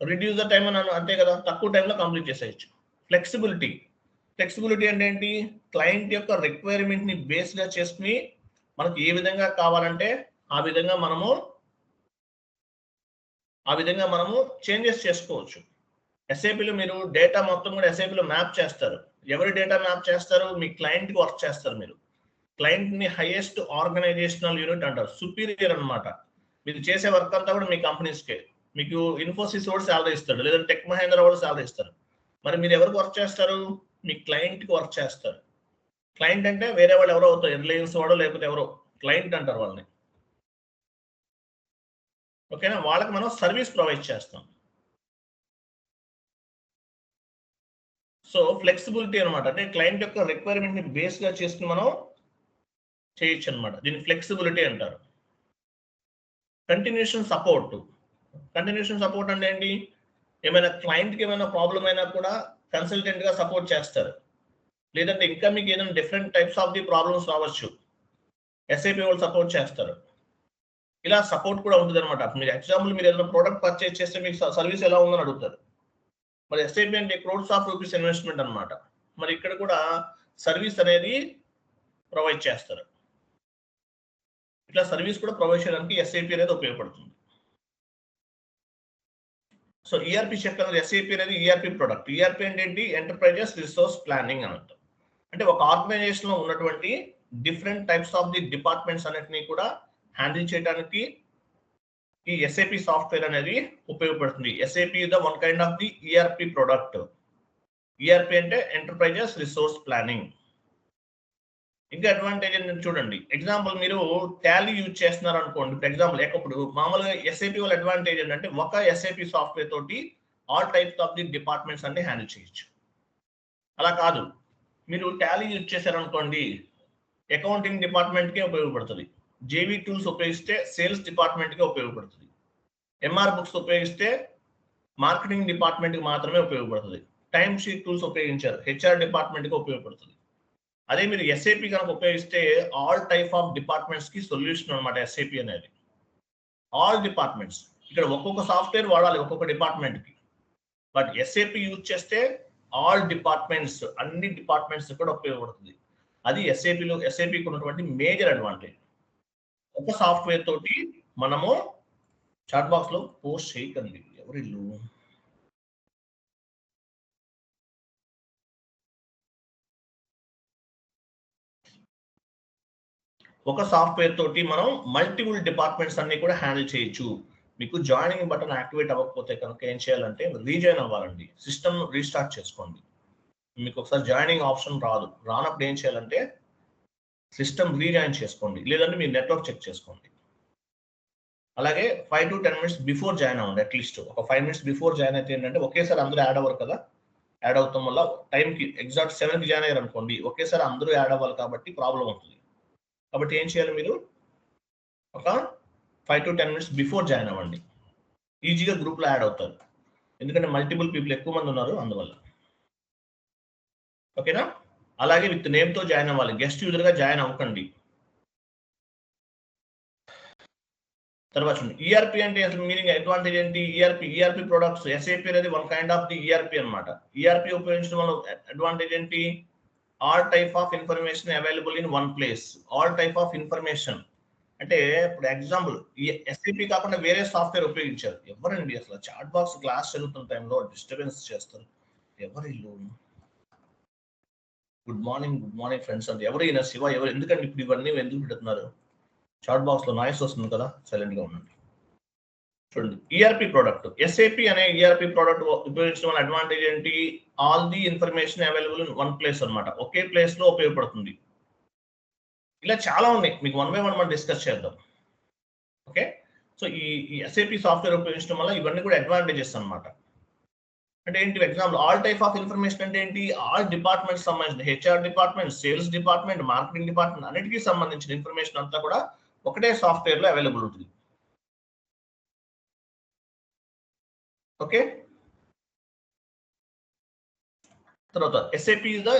రిడ్యూస్ ద టైం అని అంతే కదా, తక్కువ టైంలో కంప్లీట్ చేసేయచ్చు. ఫ్లెక్సిబిలిటీ అంటే ఏంటి? క్లయింట్ యొక్క రిక్వైర్మెంట్ ని బేస్ గా చేసుకుని మనకు ఏ విధంగా కావాలంటే ఆ విధంగా మనము చేంజెస్ చేసుకోవచ్చు. ఎస్ఏపిలో మీరు డేటా మొత్తం కూడా ఎస్ఏపిలో మ్యాప్ చేస్తారు. ఎవరి డేటా మ్యాప్ చేస్తారు? మీ క్లయింట్ కి వర్క్ చేస్తారు. మీరు క్లయింట్ ని హైయెస్ట్ ఆర్గనైజేషనల్ యూనిట్ అంటారు, సుపీరియర్ అన్నమాట. మీరు చేసే వర్క్ అంతా కూడా మీ కంపెనీస్కే. మీకు ఇన్ఫోసిస్ వాడు శాలరీ ఇస్తాడు, లేదంటే టెక్ మహేంద్ర వాడు శాలరీ ఇస్తారు. మరి మీరు ఎవరికి వర్క్ చేస్తారు? మీ క్లయింట్ కి వర్క్ చేస్తారు. క్లయింట్ అంటే వేరే వాళ్ళు ఎవరో అవుతారు, రిలయన్స్ వాడు లేకపోతే ఎవరో క్లయింట్ అంటారు వాళ్ళని. ఓకేనా? వాళ్ళకి మనం సర్వీస్ ప్రొవైడ్ చేస్తాం. సో ఫ్లెక్సిబిలిటీ అనమాట, అంటే క్లయింట్ యొక్క రిక్వైర్మెంట్ ని బేస్ గా చేసుకుని మనం చేయొచ్చు అనమాట. దీన్ని ఫ్లెక్సిబిలిటీ అంటారు. కంటిన్యూషన్ సపోర్ట్ అంటే ఏంటి? ఏమైనా క్లయింట్కి ఏమైనా ప్రాబ్లం అయినా కూడా కన్సల్టెంట్ గా సపోర్ట్ చేస్తారు. లేదంటే ఇంకా మీకు ఏదైనా different types of the problems రావచ్చు, ఎస్ఐపి వాళ్ళు సపోర్ట్ చేస్తారు. ఇలా సపోర్ట్ కూడా ఉంటుంది అనమాట. మీరు ఎగ్జాంపుల్ మీరు ఏదైనా ప్రోడక్ట్ పర్చేస్ చేస్తే మీకు సర్వీస్ ఎలా ఉందని అడుగుతారు. మరి ఎస్ఐపి అంటే క్రోడ్స్ ఆఫ్ రూపీస్ ఇన్వెస్ట్మెంట్ అనమాట. మరి ఇక్కడ కూడా సర్వీస్ అనేది ప్రొవైడ్ చేస్తారు. ఇట్లా సర్వీస్ కూడా ప్రొవైడ్ చేయడానికి ఎస్ఐపి అనేది ఉపయోగపడుతుంది. సో ఈఆర్పి చెప్పారు, ఎస్ఐపి అనేది ఈఆర్పి ప్రొడక్ట్. ఈఆర్పి అంటే ఏంటి? ఎంటర్ప్రైజెస్ రిసోర్స్ ప్లానింగ్ అని అంటారు. అంటే ఒక ఆర్గనైజేషన్ లో ఉన్నటువంటి different types of the departments అన్నిటిని కూడా హ్యాండిల్ చేయడానికి ఈ ఎస్ఏపి సాఫ్ట్వేర్ అనేది ఉపయోగపడుతుంది. SAP is the one kind of the ERP product. ERP అంటే ఎంటర్ప్రైజెస్ రిసోర్స్ ప్లానింగ్. ఇంకా అడ్వాంటేజ్ ఏంటంటే చూడండి, ఎగ్జాంపుల్ మీరు టాలీ యూజ్ చేస్తున్నారు అనుకోండి. ఫర్ ఎగ్జాంపుల్ ఇప్పుడు మామూలుగా ఎస్ఏపి వాళ్ళ అడ్వాంటేజ్ ఏంటంటే ఒక ఎస్ఏపి సాఫ్ట్వేర్ తోటి all types of the departments అన్ని హ్యాండిల్ చేయొచ్చు. అలా కాదు, మీరు టాలీ యూజ్ చేశారనుకోండి, అకౌంటింగ్ డిపార్ట్మెంట్కే ఉపయోగపడుతుంది. జేవీ టూల్స్ ఉపయోగిస్తే సేల్స్ డిపార్ట్మెంట్కే ఉపయోగపడుతుంది. ఎంఆర్ బుక్స్ ఉపయోగిస్తే మార్కెటింగ్ డిపార్ట్మెంట్కి మాత్రమే ఉపయోగపడుతుంది. టైమ్ షీట్ టూల్స్ ఉపయోగించారు, హెచ్ఆర్ డిపార్ట్మెంట్కి ఉపయోగపడుతుంది. అదే మీరు ఎస్ఏపి కనుక ఉపయోగిస్తే ఆల్ టైప్ ఆఫ్ డిపార్ట్మెంట్స్ కి సొల్యూషన్ అనమాట ఎస్ఏపి అనేది. ఆల్ డిపార్ట్మెంట్స్, ఇక్కడ ఒక్కొక్క సాఫ్ట్వేర్ వాడాలి ఒక్కొక్క డిపార్ట్మెంట్ కి. బట్ ఎస్ఏపి యూజ్ చేస్తే ఆల్ డిపార్ట్మెంట్స్, అన్ని డిపార్ట్మెంట్స్ కూడా ఉపయోగపడుతుంది. అది ఎస్ఏపికి ఉన్నటువంటి మేజర్ అడ్వాంటేజ్. ఒక సాఫ్ట్వేర్ తోటి మనము చాట్ బాక్స్ లో పోస్ట్ చేయకండి ఎవరిల్లు. ఒక సాఫ్ట్వేర్ తోటి మనం మల్టిపుల్ డిపార్ట్మెంట్స్ అన్ని కూడా హ్యాండిల్ చేయొచ్చు. మీకు జాయినింగ్ బటన్ యాక్టివేట్ అవ్వకపోతే కనుక ఏం చేయాలంటే రీజాయిన్ అవ్వాలండి, సిస్టమ్ రీస్టార్ట్ చేసుకోండి. మీకు ఒకసారి జాయినింగ్ ఆప్షన్ రానప్పుడు ఏం చేయాలంటే సిస్టమ్ రీజాయిన్ చేసుకోండి, లేదంటే మీ నెట్వర్క్ చెక్ చేసుకోండి. అలాగే 5 to 10 minutes బిఫోర్ జాయిన్ అవ్వండి. అట్లీస్ట్ ఒక 5 minutes బిఫోర్ జాయిన్ అయితే ఏంటంటే ఒకేసారి అందరూ యాడ్ అవ్వరు కదా, యాడ్ అవుతాం వల్ల టైంకి ఎగ్జాక్ట్ 7కి జాయిన్ అయ్యారు అనుకోండి, ఒకేసారి అందరూ యాడ్ అవ్వాలి కాబట్టి ప్రాబ్లం అవుతుంది. కాబట్టి ఏం చేయాలి, మీరు ఒక 5 to 10 minutes బిఫోర్ జాయిన్ అవ్వండి. ఈజీగా గ్రూప్లో యాడ్ అవుతారు, ఎందుకంటే మల్టిపుల్ పీపుల్ ఎక్కువ మంది ఉన్నారు అందువల్ల. ఓకేనా? అలాగే విత్ నేమ్తో జాయిన్ అవ్వాలి, గెస్ట్ యూజర్గా జాయిన్ అవ్వకండి. తర్వాత ఈఆర్పి అంటే అసలు మీనింగ్ అడ్వాంటేజ్ ఏంటి? ఈఆర్పి ప్రొడక్ట్స్, ఎస్ఏపి అనేది one kind of the ERP అనమాట. ఈఆర్పి ఉపయోగించడం వల్ల అడ్వాంటేజ్ ఏంటి? All type of information available in one place. All type of information అంటే ఇప్పుడు ఎగ్జాంపుల్ ఎస్ఏపి కాకుండా వేరే సాఫ్ట్వేర్ ఉపయోగించారు, ఎవరండి అసలు చాట్ బాక్స్ క్లాస్ చదువుతున్న టైంలో డిస్టర్బెన్స్ చేస్తారు, ఎవరు ఇల్లు? గుడ్ మార్నింగ్ ఫ్రెండ్స్ అంటే ఎవరైనా శివ ఎవరు? ఎందుకంటే ఇప్పుడు ఇవన్నీ ఎందుకు పెడుతున్నారు? చాట్ బాక్స్ లో నాయిస్ వస్తుంది కదా, సైలెంట్ గా ఉండండి. చూడండి, ఈఆర్పి ప్రోడక్ట్, ఎస్ఏపి అనే ఈఆర్పి ప్రోడక్ట్ ఉపయోగించడం వల్ల అడ్వాంటేజ్ ఏంటి? All the information available in one place అనమాట, ఒకే ప్లేస్ లో ఉపయోగపడుతుంది. ఇలా చాలా ఉన్నాయి, మీకు 1 by 1 మనం డిస్కస్ చేద్దాం. ఓకే, సో ఈ ఎస్ఏపి సాఫ్ట్వేర్ ఉపయోగించడం వల్ల ఇవన్నీ కూడా అడ్వాంటేజెస్ అనమాట. అంటే ఏంటి? Example all type of information అంటే ఏంటి? ఆల్ డిపార్ట్మెంట్స్ సంబంధించిన, HR department, sales department, marketing department అన్నిటికీ సంబంధించిన ఇన్ఫర్మేషన్ అంతా కూడా ఒకటే సాఫ్ట్వేర్ లో అవైలబుల్ ఉంటుంది. ఓకే, తర్వాత SAP is the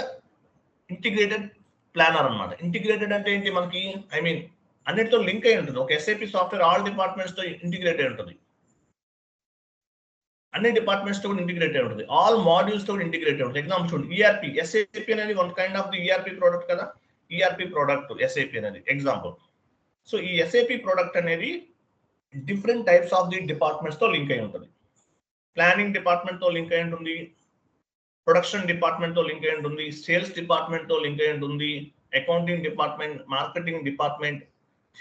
integrated planner అనమాట. ఇంటిగ్రేటెడ్ అంటే ఏంటి? మనకి అన్నిటితో లింక్ అయి ఉంటుంది. ఒక ఎస్ఏపి సాఫ్ట్వేర్ ఆల్ డిపార్ట్మెంట్స్ తో ఇంటిగ్రేట్ అయి ఉంటుంది, అన్ని డిపార్ట్మెంట్స్ తో కూడా ఇంటిగ్రేట్ అయి ఉంటుంది, ఆల్ మాడ్యూల్స్ తో కూడా ఇంటిగ్రేట్ అయి ఉంటుంది. ఎగ్జాంపుల్ చూడండి, ఈఆర్పి, ఎస్ఏపి అనేది one kind of the ERP product కదా, ఈఆర్పి ప్రోడక్ట్ ఎస్ఏపి అనేది ఎగ్జాంపుల్. సో ఈ ఎస్ఏపి ప్రోడక్ట్ అనేది different types of the departments తో లింక్ అయి ఉంటుంది. ప్లానింగ్ డిపార్ట్మెంట్ తో లింక్ అయి ఉంటుంది, ప్రొడక్షన్ డిపార్ట్మెంట్ తో లింక్ అయి ఉంటుంది, సేల్స్ డిపార్ట్మెంట్ తో లింక్ అయి ఉంటుంది, accounting department, marketing department,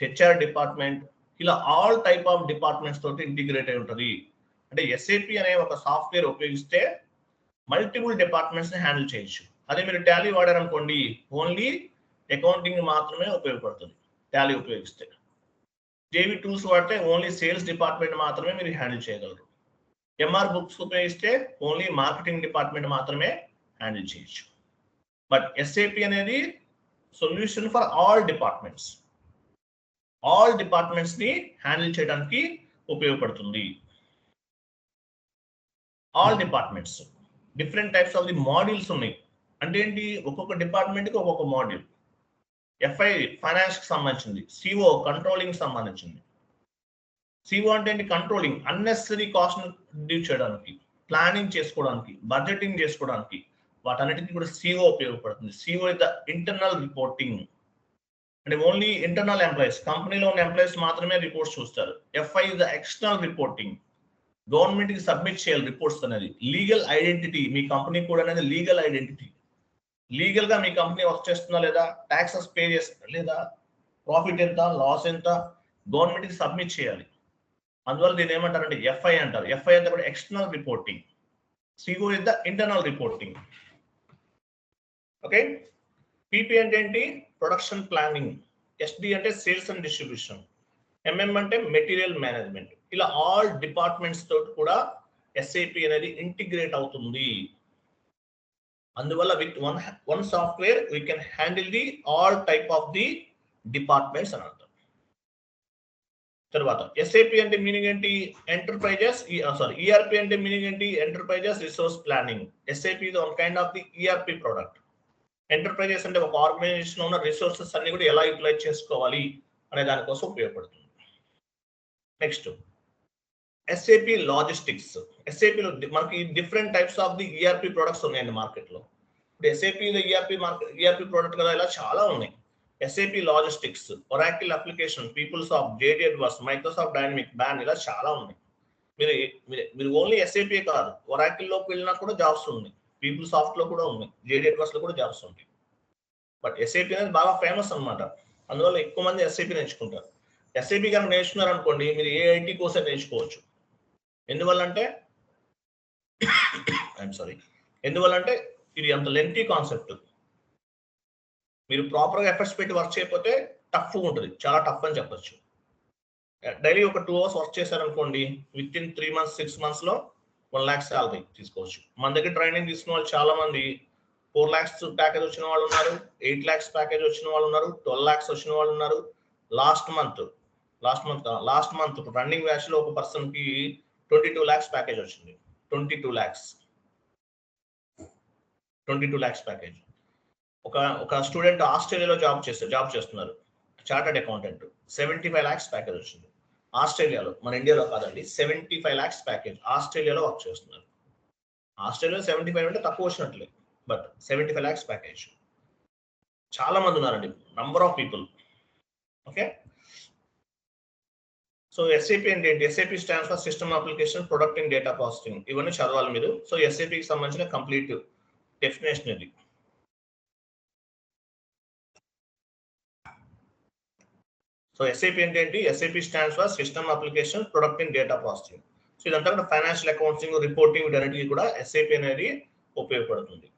HR department, ఇలా ఆల్ టైప్ ఆఫ్ డిపార్ట్మెంట్స్ తోటి ఇంటిగ్రేట్ అయి ఉంటుంది. అంటే ఎస్ఏపి అనే ఒక సాఫ్ట్వేర్ ఉపయోగిస్తే మల్టిపుల్ డిపార్ట్మెంట్స్ ని హ్యాండిల్ చేయొచ్చు. అదే మీరు టాలీ వాడారనుకోండి, ఓన్లీ అకౌంటింగ్ మాత్రమే ఉపయోగపడుతుంది టాలీ ఉపయోగిస్తే. జేవి టూల్స్ వాడితే ఓన్లీ సేల్స్ డిపార్ట్మెంట్ మాత్రమే మీరు హ్యాండిల్ చేయగలరు. ఎంఆర్ బుక్స్ ఉపయోగిస్తే ఓన్లీ మార్కెటింగ్ డిపార్ట్మెంట్ మాత్రమే హ్యాండిల్ చేయొచ్చు. బట్ ఎస్ఏపి అనేది solution for all departments, all departments ని హ్యాండిల్ చేయడానికి ఉపయోగపడుతుంది. All departments, different types of the modules ఉన్నాయి. అంటే ఏంటి? ఒక్కొక్క డిపార్ట్మెంట్ కి ఒక్కొక్క మాడ్యూల్. ఎఫ్ఐ ఫైనాన్స్ కి సంబంధించింది, సిఓ కంట్రోలింగ్ సంబంధించింది. సిఓ అంటే ఏంటి? కంట్రోలింగ్, అన్నెసరీ కాస్ట్ రిడ్యూస్ చేయడానికి, ప్లానింగ్ చేసుకోవడానికి, బడ్జెటింగ్ చేసుకోవడానికి, వాటన్నిటికీ కూడా సిఓ ఉపయోగపడుతుంది. CO is the internal reporting, అంటే ఓన్లీ ఇంటర్నల్ ఎంప్లాయీస్, కంపెనీలో ఉన్న ఎంప్లాయీస్ మాత్రమే రిపోర్ట్స్ చూస్తారు. FI is the external reporting, government కి సబ్మిట్ చేయాలి రిపోర్ట్స్ అనేది. లీగల్ ఐడెంటిటీ, మీ కంపెనీ కూడా అనేది లీగల్ ఐడెంటిటీ, లీగల్ గా మీ కంపెనీ వర్క్ చేస్తుందా లేదా, ట్యాక్సెస్ పే చేస్తుందా లేదా, ప్రాఫిట్ ఎంత, లాస్ ఎంత, గవర్నమెంట్ కి సబ్మిట్ చేయాలి. అందువల్ల దీన్ని ఏమంటారంటే ఎఫ్ఐ అంటారు. ఎఫ్ఐ అంటే కూడా external reporting, CO is the internal reporting. Okay, PP అంటే ఏంటి? ప్రొడక్షన్ ప్లానింగ్, ఎస్డి అంటే సేల్స్ అండ్ డిస్ట్రిబ్యూషన్, ఎంఎం అంటే మెటీరియల్ మేనేజ్మెంట్. ఇలా ఆల్ డిపార్ట్మెంట్స్ తోటి కూడా ఎస్ఏపి అనేది ఇంటిగ్రేట్ అవుతుంది. అందువల్ల with one software we can handle the all type of the departments అని అర్థం. తర్వాత ఎస్ఏపి అంటే మీనింగ్ ఏంటి? ఎంటర్ప్రైజెస్, ఈఆర్పి అంటే మీనింగ్ ఏంటి? Enterprises resource planning. SAP is one kind of the ERP product. Enterprises అంటే ఒక ఆర్గనైజేషన్ ఉన్న రిసోర్సెస్ అన్ని కూడా ఎలా యూటిలైజ్ చేసుకోవాలి అనే దానికోసం ఉపయోగపడుతుంది. Next SAP logistics. ఎస్ఏపిలో మనకి different types of the ERP products ఉన్నాయండి మార్కెట్ లో. ఇప్పుడు ఎస్ఏపిలో ఈఆర్పి ప్రోడక్ట్ కదా, ఇలా చాలా ఉన్నాయి. SAP logistics, Oracle application, PeopleSoft, JD Edwards, Microsoft Dynamic, Baan, ఇలా చాలా ఉన్నాయి. మీరు ఓన్లీ ఎస్ఏపి కాదు, ఒరాకిల్ లోకి వెళ్ళినా కూడా జాబ్స్ ఉన్నాయి, పీపుల్ సాఫ్ట్ లో కూడా ఉన్నాయి, జేడీ అడ్వర్స్ లో కూడా జాబ్స్ ఉంటాయి. బట్ ఎస్ఏపి అనేది బాగా ఫేమస్ అనమాట, అందువల్ల ఎక్కువ మంది ఎస్ఏపి నేర్చుకుంటారు. ఎస్ఏపి కనుక నేర్చుకున్నారు అనుకోండి, మీరు ఏ ఐటీ కోర్స్ నేర్చుకోవచ్చు. ఎందువల్లంటే ఇది అంత లెంతీ కాన్సెప్ట్. మీరు ప్రాపర్గా ఎఫర్ట్స్ పెట్టి వర్క్ చేయకపోతే టఫ్గా ఉంటుంది, చాలా టఫ్ అని చెప్పొచ్చు. డైలీ ఒక 2 hours వర్క్ చేశారనుకోండి, విత్ ఇన్ 3 months 6 months లో 1 lakh శాలరీ తీసుకోవచ్చు. మన దగ్గర ట్రైనింగ్ తీసుకున్న వాళ్ళు చాలా మంది 4 lakhs ప్యాకేజ్ వచ్చిన వాళ్ళు ఉన్నారు, 8 lakhs ప్యాకేజ్ వచ్చిన వాళ్ళు ఉన్నారు, 12 lakhs వచ్చిన వాళ్ళు ఉన్నారు. లాస్ట్ మంత్ రన్నింగ్ బ్యాచ్ లో ఒక పర్సన్ కి 22 lakhs ప్యాకేజ్ వచ్చింది. 22 lakhs ప్యాకేజ్. ఒక స్టూడెంట్ ఆస్ట్రేలియాలో జాబ్ చేస్తున్నారు, చార్టర్డ్ అకౌంటెంట్. 75 lakhs ప్యాకేజ్ వచ్చింది ఆస్ట్రేలియాలో, మన ఇండియాలో కాదండి. 75 lakhs ప్యాకేజ్ ఆస్ట్రేలియాలో వర్క్ చేస్తున్నారు. ఆస్ట్రేలియాలో 75 అంటే తక్కువ వచ్చినట్లే, బట్ 75 lakhs ప్యాకేజ్. చాలా మంది ఉన్నారండి, number of people. Okay, so SAP అంటే ఏంటి? SAP stands for system application product in data processing. ఇవన్నీ చదవాలి మీరు. సో ఎస్ఏపికి సంబంధించిన కంప్లీట్ డెఫినేషన్ ఇది. సో ఎస్ఏపి అంటే ఏంటి? SAP stands for system application product in data processing. So ఇదంతా కూడా ఫైనాన్షియల్ అకౌంటింగ్, రిపోర్టింగ్, వీటన్నిటికీ కూడా ఎస్ఏపి అనేది ఉపయోగపడుతుంది.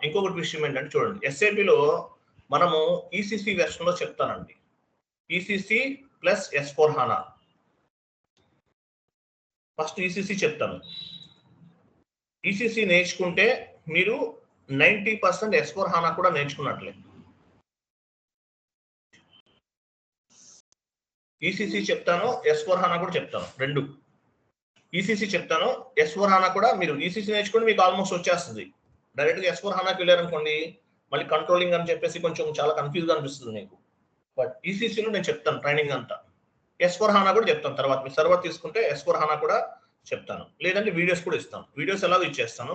ఇంకొకటి విషయం ఏంటంటే చూడండి, ఎస్ఏపిలో మనము ఈసీసీ వెర్షన్ లో చెప్తానండి. ECC plus S/4HANA. First ECC చెప్తాను. ఈసీసీ నేర్చుకుంటే మీరు 90% S/4HANA కూడా నేర్చుకున్నట్లే. ఈసీసీ చెప్తాను, S/4HANA కూడా చెప్తాను, రెండు. ఈసీసీ చెప్తాను, S/4HANA కూడా మీరు ఈసీసీ నేర్చుకుంటే మీకు ఆల్మోస్ట్ వచ్చేస్తుంది. డైరెక్ట్గా S/4HANAకి వెళ్ళారనుకోండి, మళ్ళీ కంట్రోలింగ్ అని చెప్పేసి కొంచెం చాలా కన్ఫ్యూజ్గా అనిపిస్తుంది మీకు. బట్ ఈసీసీలో నేను చెప్తాను ట్రైనింగ్ అంతా. S/4HANA కూడా చెప్తాను తర్వాత. మీరు సర్వర్ తీసుకుంటే S/4HANA కూడా చెప్తాను, లేదంటే వీడియోస్ కూడా ఇస్తాను. వీడియోస్ ఎలాగో ఇచ్చేస్తాను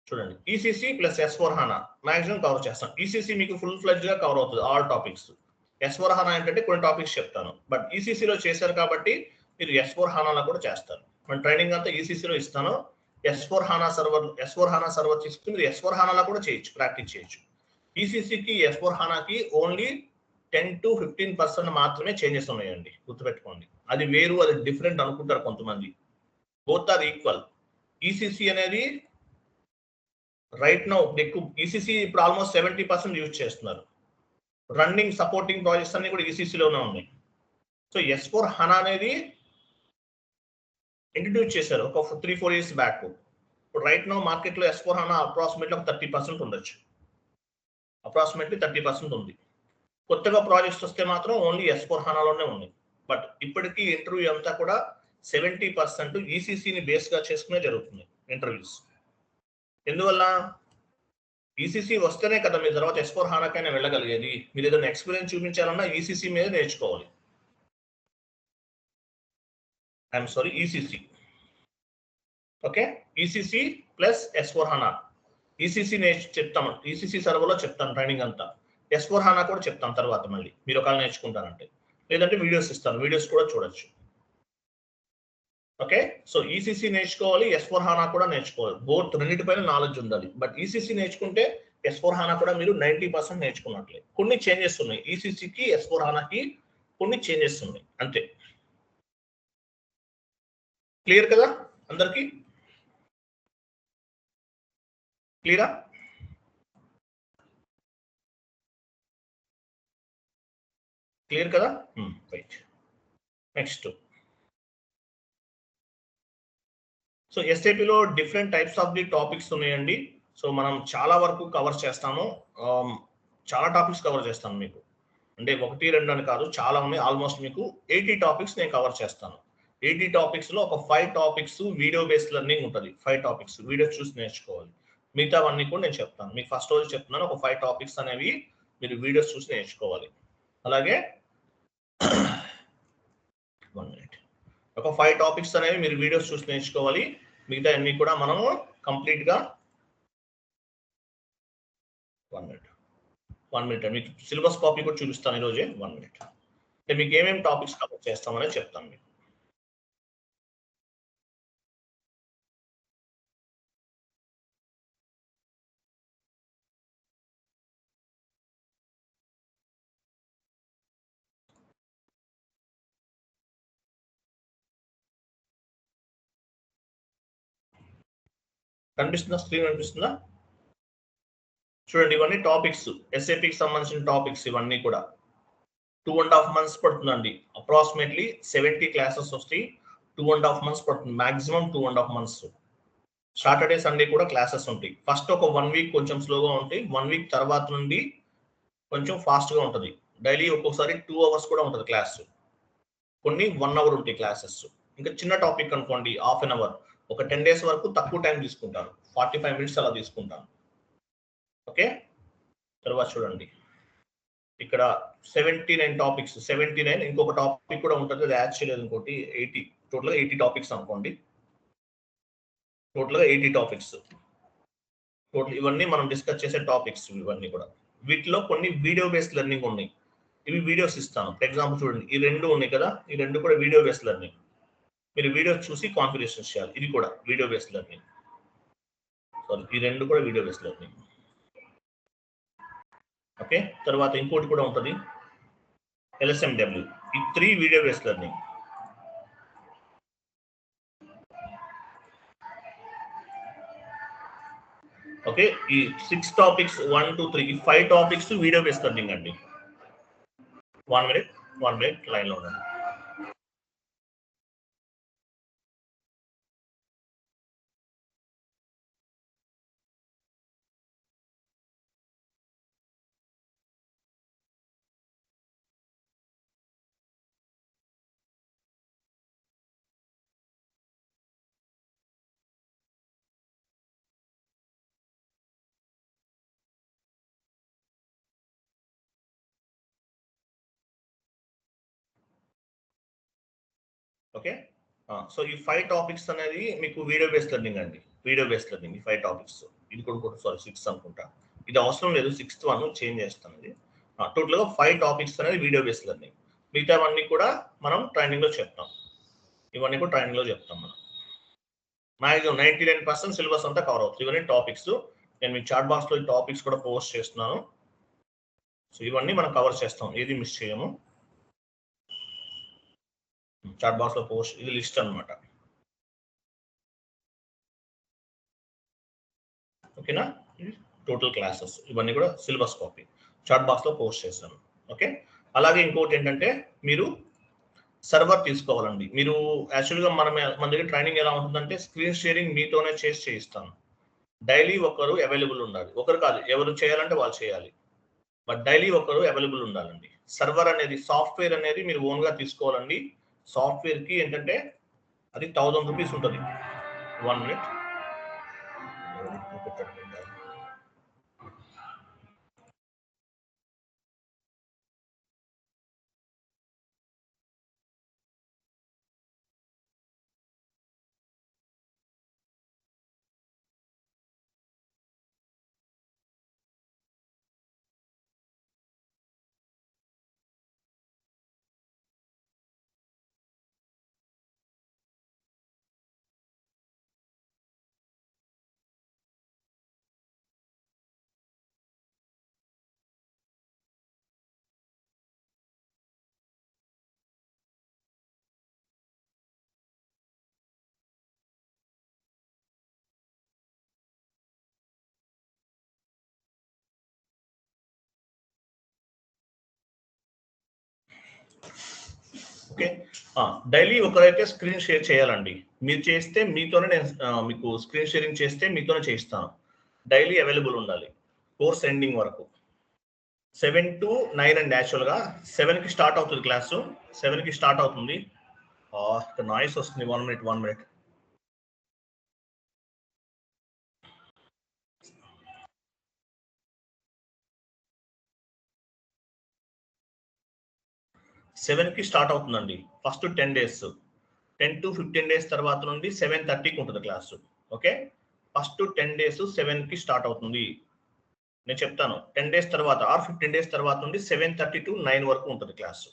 చూడండి. ECC plus S/4HANA maximum cover చేస్తాను. ఈసీసీ మీకు ఫుల్ ఫ్లెడ్జ్ గా కవర్ అవుతుంది ఆల్ టాపిక్స్. S/4HANA ఏంటంటే కొన్ని టాపిక్స్ చెప్తాను, బట్ ఈసీసీలో చేశారు కాబట్టి మీరు S/4HANA కూడా చేస్తారు. మన ట్రైనింగ్ అంతా ఈసీసీలో ఇస్తాను. S/4HANA సర్వర్ తీసుకుని మీరు S/4HANA కూడా చేయొచ్చు, ప్రాక్టీస్ చేయొచ్చు. ఈసీసీకి S/4HANAకి ఓన్లీ 10 to 15% మాత్రమే చేంజెస్ ఉన్నాయండి, గుర్తుపెట్టుకోండి. అది వేరు, అది డిఫరెంట్ అనుకుంటారు కొంతమంది. Both are equal. ఈసీసీ అనేది రైట్ నౌ ఎక్కువ, ఈసీసీ ఇప్పుడు ఆల్మోస్ట్ 70% యూజ్ చేస్తున్నారు. రన్నింగ్ సపోర్టింగ్ ప్రాజెక్ట్స్ అన్ని కూడా ఈసీసీలోనే ఉన్నాయి. సో S/4HANA అనేది ఇంట్రడ్యూస్ చేశారు ఒక 3-4 years బ్యాక్. ఇప్పుడు రైట్ నౌ మార్కెట్లో S/4HANA అప్రాక్సిమేట్లీ ఒక 30% ఉండొచ్చు, అప్రాక్సిమేట్లీ 30% ఉంది. కొత్తగా ప్రాజెక్ట్స్ వస్తే మాత్రం ఓన్లీ S/4HANAలోనే ఉంది. బట్ ఇప్పటికీ ఇంటర్వ్యూ అంతా కూడా 70% ఈసీసీని బేస్ గా చేసుకునే జరుగుతుంది ఇంటర్వ్యూస్. ఎందువల్ల? ఈసీసీ వస్తేనే కదా మీరు తర్వాత S/4HANAకైనా వెళ్ళగలిగేది. మీరు ఏదైనా ఎక్స్పీరియన్స్ చూపించాలన్నా ఈసీసీ మీద నేర్చుకోవాలి. I'm sorry, ECC. Okay, ECC plus S/4HANA. ECC చెప్తాను, ఈసీసీ సర్వర్లో చెప్తాను ట్రైనింగ్ అంతా. S/4HANA కూడా చెప్తాను తర్వాత మళ్ళీ, మీరు ఒకవేళ నేర్చుకుంటారంటే. లేదంటే వీడియోస్ ఇస్తాను, వీడియోస్ కూడా చూడొచ్చు. ఓకే, సో ఈసీసీ నేర్చుకోవాలి, S/4HANA కూడా నేర్చుకోవాలి. బోత్ రెండింటిపైన నాలెడ్జ్ ఉండాలి. బట్ ఈసీసీ నేర్చుకుంటే S/4HANA కూడా మీరు 90% నేర్చుకున్నట్లే. కొన్ని చేంజెస్ ఉన్నాయి ఈసీసీకి S/4HANAకి, కొన్ని చేంజెస్ ఉన్నాయి అంతే. క్లియర్ కదా అందరికి? క్లియరా? క్లియర్ కదా? రైట్. నెక్స్ట్, సో ఎస్ఏపిలో different types of the topics ఉన్నాయండి. సో మనం చాలా వరకు కవర్ చేస్తాము, చాలా టాపిక్స్ కవర్ చేస్తాను మీకు. అంటే 1-2 అని కాదు, చాలా ఉన్నాయి. ఆల్మోస్ట్ మీకు 80 టాపిక్స్ నేను కవర్ చేస్తాను. 80 టాపిక్స్ లో ఒక 5 టాపిక్స్ వీడియో బేస్డ్ లెర్నింగ్ ఉంటుంది. 5 టాపిక్స్ వీడియో చూసి నేర్చుకోవాలి. మిగతావన్నీ కూడా నేను చెప్తాను మీకు. ఫస్ట్ రోజు చెప్తున్నాను, ఒక 5 టాపిక్స్ అనేవి మీరు వీడియోస్ చూసి నేర్చుకోవాలి. అలాగే 1 minute, ఒక 5 టాపిక్స్ అనేవి మీరు వీడియోస్ చూసి నేర్చుకోవాలి. మిగతా అన్ని కూడా మనము కంప్లీట్ గా 1 minute మీకు సిలబస్ కాపీ కూడా చూపిస్తాను ఈరోజే. 1 minute అంటే మీకు ఏమేమి టాపిక్స్ కవర్ చేస్తామని చెప్తాను మీకు. కనిపిస్తుందా? స్క్రీన్ కనిపిస్తుందా? చూడండి ఇవన్నీ టాపిక్స్, ఎస్ఏపికి సంబంధించిన టాపిక్స్ ఇవన్నీ కూడా 2.5 months పడుతుందండి. అప్రాక్సిమేట్లీ 70 క్లాసెస్ వస్తాయి. 2.5 months పడుతుంది, మాక్సిమం 2.5 months. సాటర్డే సండే కూడా క్లాసెస్ ఉంటాయి. ఫస్ట్ ఒక 1 week కొంచెం స్లోగా ఉంటాయి, 1 week తర్వాత నుండి కొంచెం ఫాస్ట్గా ఉంటుంది. డైలీ ఒక్కొక్కసారి 2 hours కూడా ఉంటుంది క్లాస్, కొన్ని 1 hour ఉంటాయి క్లాసెస్. ఇంకా చిన్న టాపిక్ అనుకోండి హాఫ్ అన్ అవర్, ఒక 10 days వరకు తక్కువ టైం తీసుకుంటాను, 45 minutes అలా తీసుకుంటాను. ఓకే, తర్వాత చూడండి ఇక్కడ 79 టాపిక్స్, 79. ఇంకొక టాపిక్ కూడా ఉంటుంది, అది యాడ్ చేయలేదు ఇంకోటి. 80, టోటల్గా 80 టాపిక్స్ అనుకోండి. టోటల్గా 80 టాపిక్స్ టోటల్. ఇవన్నీ మనం డిస్కస్ చేసే టాపిక్స్ ఇవన్నీ కూడా. వీటిలో కొన్ని వీడియో బేస్డ్ లెర్నింగ్ ఉన్నాయి, ఇవి వీడియోస్ ఇస్తాను. ఫర్ ఎగ్జాంపుల్ చూడండి, ఈ 2 ఉన్నాయి కదా, ఈ 2 కూడా వీడియో బేస్డ్ లెర్నింగ్. మీరు వీడియో చూసి కాన్ఫిగరేషన్ చేయాలి. ఇది కూడా వీడియో బేస్డ్ లెర్నింగ్. సారీ, ఈ 2 కూడా వీడియో బేస్డ్ లెర్నింగ్. ఓకే, తర్వాత ఇంకోటి కూడా ఉంటుంది LSMW. ఈ 3 వీడియో బేస్డ్ లెర్నింగ్. ఓకే, ఈ 6 టాపిక్స్ 1 2 3 ఈ 5 టాపిక్స్ వీడియో బేస్డ్ లెర్నింగ్ అండి. 1 minute లైన్ లో ఉండండి. ఓకే, సో ఈ 5 టాపిక్స్ అనేది మీకు వీడియో బేస్డ్ లెర్నింగ్ అండి. వీడియో బేస్డ్ లెర్నింగ్ ఈ 5 టాపిక్స్. ఇది కూడా సారీ 6 అనుకుంటా, ఇది అవసరం లేదు, 6th one చేంజ్ చేస్తాను. ఇది టోటల్గా 5 టాపిక్స్ అనేది వీడియో బేస్డ్ లెర్నింగ్. మిగతావన్నీ కూడా మనం ట్రైనింగ్ లో చెప్తాం. ఇవన్నీ కూడా ట్రైనింగ్ లో చెప్తాం మనం. మ్యాక్సిమం 99% సిలబస్ అంతా కవర్ అవుతుంది. ఇవన్నీ టాపిక్స్. నేను మీ చాట్ బాక్స్ లో ఈ టాపిక్స్ కూడా పోస్ట్ చేస్తున్నాను. సో ఇవన్నీ మనం కవర్ చేస్తాం, ఏది మిస్ చేయము. చాట్ బాక్స్ లో పోస్ట్, ఇది లిస్ట్ అన్నమాట. ఓకేనా, టోటల్ క్లాసెస్ ఇవన్నీ కూడా సిలబస్ కాపీ చాట్ బాక్స్ లో పోస్ట్ చేస్తాను. ఓకే, అలాగే ఇంకోటి ఏంటంటే మీరు సర్వర్ తీసుకోవాలండి. మీరు యాక్చువల్గా మన దగ్గర ట్రైనింగ్ ఎలా ఉంటుందంటే స్క్రీన్ షేరింగ్ మీతోనే చేయిస్తాను. డైలీ ఒకరు అవైలబుల్ ఉండాలి. ఒకరు కాదు, ఎవరు చేయాలంటే వాళ్ళు చేయాలి, బట్ డైలీ ఒకరు అవైలబుల్ ఉండాలండి. సర్వర్ అనేది, సాఫ్ట్వేర్ అనేది మీరు ఓన్ గా తీసుకోవాలండి. సాఫ్ట్వేర్ కి ఏంటంటే అది 1000 రూపీస్ ఉంటుంది. 1 minute. ఓకే, డైలీ ఒకరైతే స్క్రీన్ షేర్ చేయాలండి. మీరు చేస్తే మీతోనే నేను మీకు స్క్రీన్ షేరింగ్ చేస్తే మీతోనే చేయిస్తాను. డైలీ అవైలబుల్ ఉండాలి కోర్స్ ఎండింగ్ వరకు. 7 to 9 అండి. యాక్చువల్గా 7కి స్టార్ట్ అవుతుంది క్లాసు, 7కి స్టార్ట్ అవుతుంది. నాయిస్ వస్తుంది. 1 minute. సెవెన్కి స్టార్ట్ అవుతుందండి. ఫస్ట్ 10 days, 10 to 15 days తర్వాత నుండి 7:30కి ఉంటుంది క్లాసు. ఓకే, ఫస్ట్ 10 days 7కి స్టార్ట్ అవుతుంది. నేను చెప్తాను, 10 days తర్వాత ఆర్ 15 days తర్వాత నుండి 7:30 to 9 వరకు ఉంటుంది క్లాసు.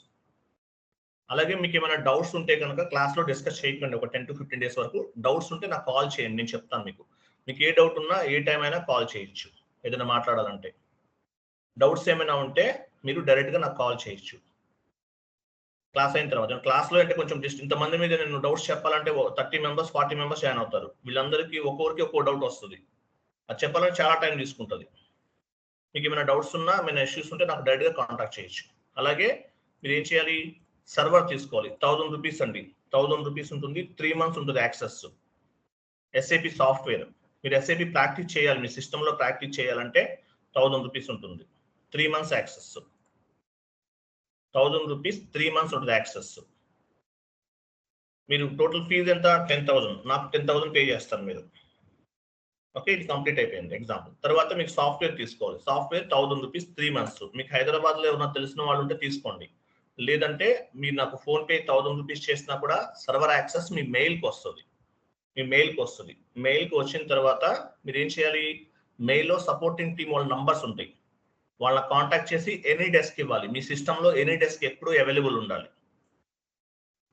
అలాగే మీకు ఏమైనా డౌట్స్ ఉంటే కనుక క్లాస్లో డిస్కస్ చేయకండి. ఒక 10 to 15 days వరకు డౌట్స్ ఉంటే నాకు కాల్ చేయండి, నేను చెప్తాను మీకు. మీకు ఏ డౌట్ ఉన్నా ఏ టైం అయినా కాల్ చేయొచ్చు. ఏదైనా మాట్లాడాలంటే డౌట్స్ ఏమైనా ఉంటే మీరు డైరెక్ట్గా నాకు కాల్ చేయొచ్చు క్లాస్ అయిన తర్వాత. క్లాస్లో అంటే కొంచెం ఇంతమంది మీద నేను డౌట్స్ చెప్పాలంటే 30 members 40 members జాయిన్ అవుతారు. వీళ్ళందరికీ ఒక్కొక్కరికి ఒక్కో డౌట్ వస్తుంది. అది చెప్పాలంటే చాలా టైం తీసుకుంటుంది. మీకు ఏమైనా డౌట్స్ ఉన్నా ఏమైనా ఇష్యూస్ ఉంటే నాకు డైరెక్ట్గా కాంటాక్ట్ చేయొచ్చు. అలాగే మీరు ఏం చేయాలి, సర్వర్ తీసుకోవాలి. 1000 రూపీస్ అండి, 1000 రూపీస్ ఉంటుంది, 3 months ఉంటుంది యాక్సెస్. ఎస్ఏపి సాఫ్ట్వేర్ మీరు ఎస్ఏపి ప్రాక్టీస్ చేయాలి, మీ సిస్టంలో ప్రాక్టీస్ చేయాలంటే 1000 రూపీస్ ఉంటుంది, 3 months యాక్సెస్. 1000 రూపీస్ 3 months ఉంటుంది యాక్సెస్. మీరు టోటల్ ఫీజు ఎంత? 10,000. నాకు 10,000 పే చేస్తారు మీరు. ఓకే, ఇది కంప్లీట్ అయిపోయింది ఎగ్జాంపుల్. తర్వాత మీకు సాఫ్ట్వేర్ తీసుకోవాలి. Software 1000 rupees 3 months. మీకు హైదరాబాద్లో ఎవరైనా తెలిసిన వాళ్ళు ఉంటే తీసుకోండి. లేదంటే మీరు నాకు ఫోన్పే 1000 రూపీస్ చేసినా కూడా సర్వర్ యాక్సెస్ మీ మెయిల్కి వస్తుంది. మీ మెయిల్కి వస్తుంది. మెయిల్కి వచ్చిన తర్వాత మీరు ఏం చేయాలి, మెయిల్లో సపోర్టింగ్ టీమ్ వాళ్ళ నంబర్స్ ఉంటాయి, వాళ్ళ కాంటాక్ట్ చేసి ఎనీ డెస్క్ ఇవ్వాలి. మీ సిస్టంలో ఎనీ డెస్క్ ఎప్పుడూ అవైలబుల్ ఉండాలి.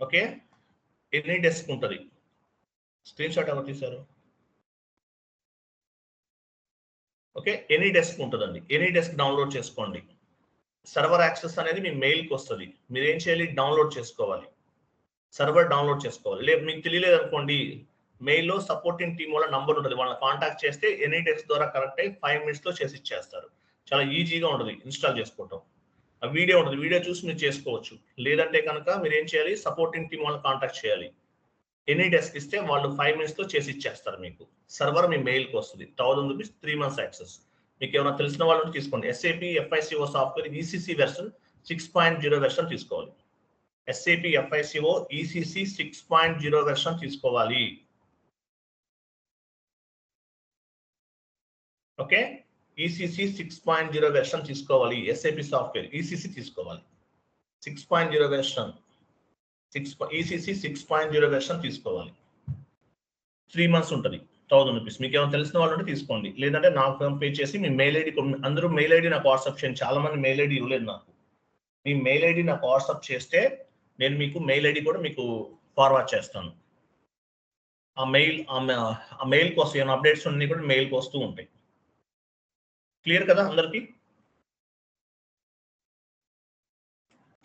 ఓకే, ఎనీ డెస్క్ ఉంటుంది. స్క్రీన్ షాట్ ఎవరు తీశారు? ఓకే, ఎనీ డెస్క్ ఉంటుందండి. ఎనీ డెస్క్ డౌన్లోడ్ చేసుకోండి. సర్వర్ యాక్సెస్ అనేది మీ మెయిల్కి వస్తుంది. మీరు ఏం చేయాలి, డౌన్లోడ్ చేసుకోవాలి. సర్వర్ డౌన్లోడ్ చేసుకోవాలి. లేదు మీకు తెలియలేదు అనుకోండి, మెయిల్లో సపోర్టింగ్ టీమ్ వాళ్ళ నంబర్ ఉంటుంది, వాళ్ళని కాంటాక్ట్ చేస్తే ఎనీ డెస్క్ ద్వారా కరెక్ట్ అయ్యి 5 minutes చేసి ఇచ్చేస్తారు. చాలా ఈజీగా ఉంటుంది ఇన్స్టాల్ చేసుకోవటం. ఆ వీడియో ఉంటుంది, వీడియో చూసి మీరు చేసుకోవచ్చు. లేదంటే కనుక మీరు ఏం చేయాలి, సపోర్టింగ్ టీమ్ వాళ్ళని కాంటాక్ట్ చేయాలి. ఎనీ డెస్క్ ఇస్తే వాళ్ళు 5 minutes చేసి ఇచ్చేస్తారు. మీకు సర్వర్ మీ మెయిల్కి వస్తుంది. 1000 రూపీస్ 3 months యాక్సెస్. మీకు ఏమైనా తెలిసిన వాళ్ళు తీసుకోండి. SAP FICO software ECC version 6.0 version తీసుకోవాలి. ఎస్ఏపి FICO ECC 6.0 వెర్షన్ తీసుకోవాలి. ఓకే, ECC 6.0 వెర్షన్ తీసుకోవాలి. ఎస్ఏపి సాఫ్ట్వేర్ ECC తీసుకోవాలి. 6.0 వెర్షన్ ECC 6.0 వెర్షన్ తీసుకోవాలి. 3 months ఉంటుంది, 1000 రూపీస్. మీకు ఏమైనా తెలిసిన వాళ్ళు ఉంటే తీసుకోండి. లేదంటే నాకు ఫోన్ పే చేసి మీ మెయిల్ ఐడి, అందరూ మెయిల్ ఐడి నాకు వాట్సాప్ చేయండి. చాలా మంది మెయిల్ ఐడి ఇవ్వలేదు నాకు. మీ మెయిల్ ఐడి నాకు వాట్సాప్ చేస్తే నేను మీకు మెయిల్ ఐడి కూడా మీకు ఫార్వర్డ్ చేస్తాను. ఆ మెయిల్ కోసం ఏమైనా అప్డేట్స్ అన్ని కూడా మెయిల్కి వస్తూ ఉంటాయి. క్లియర్ కదా అందరికి?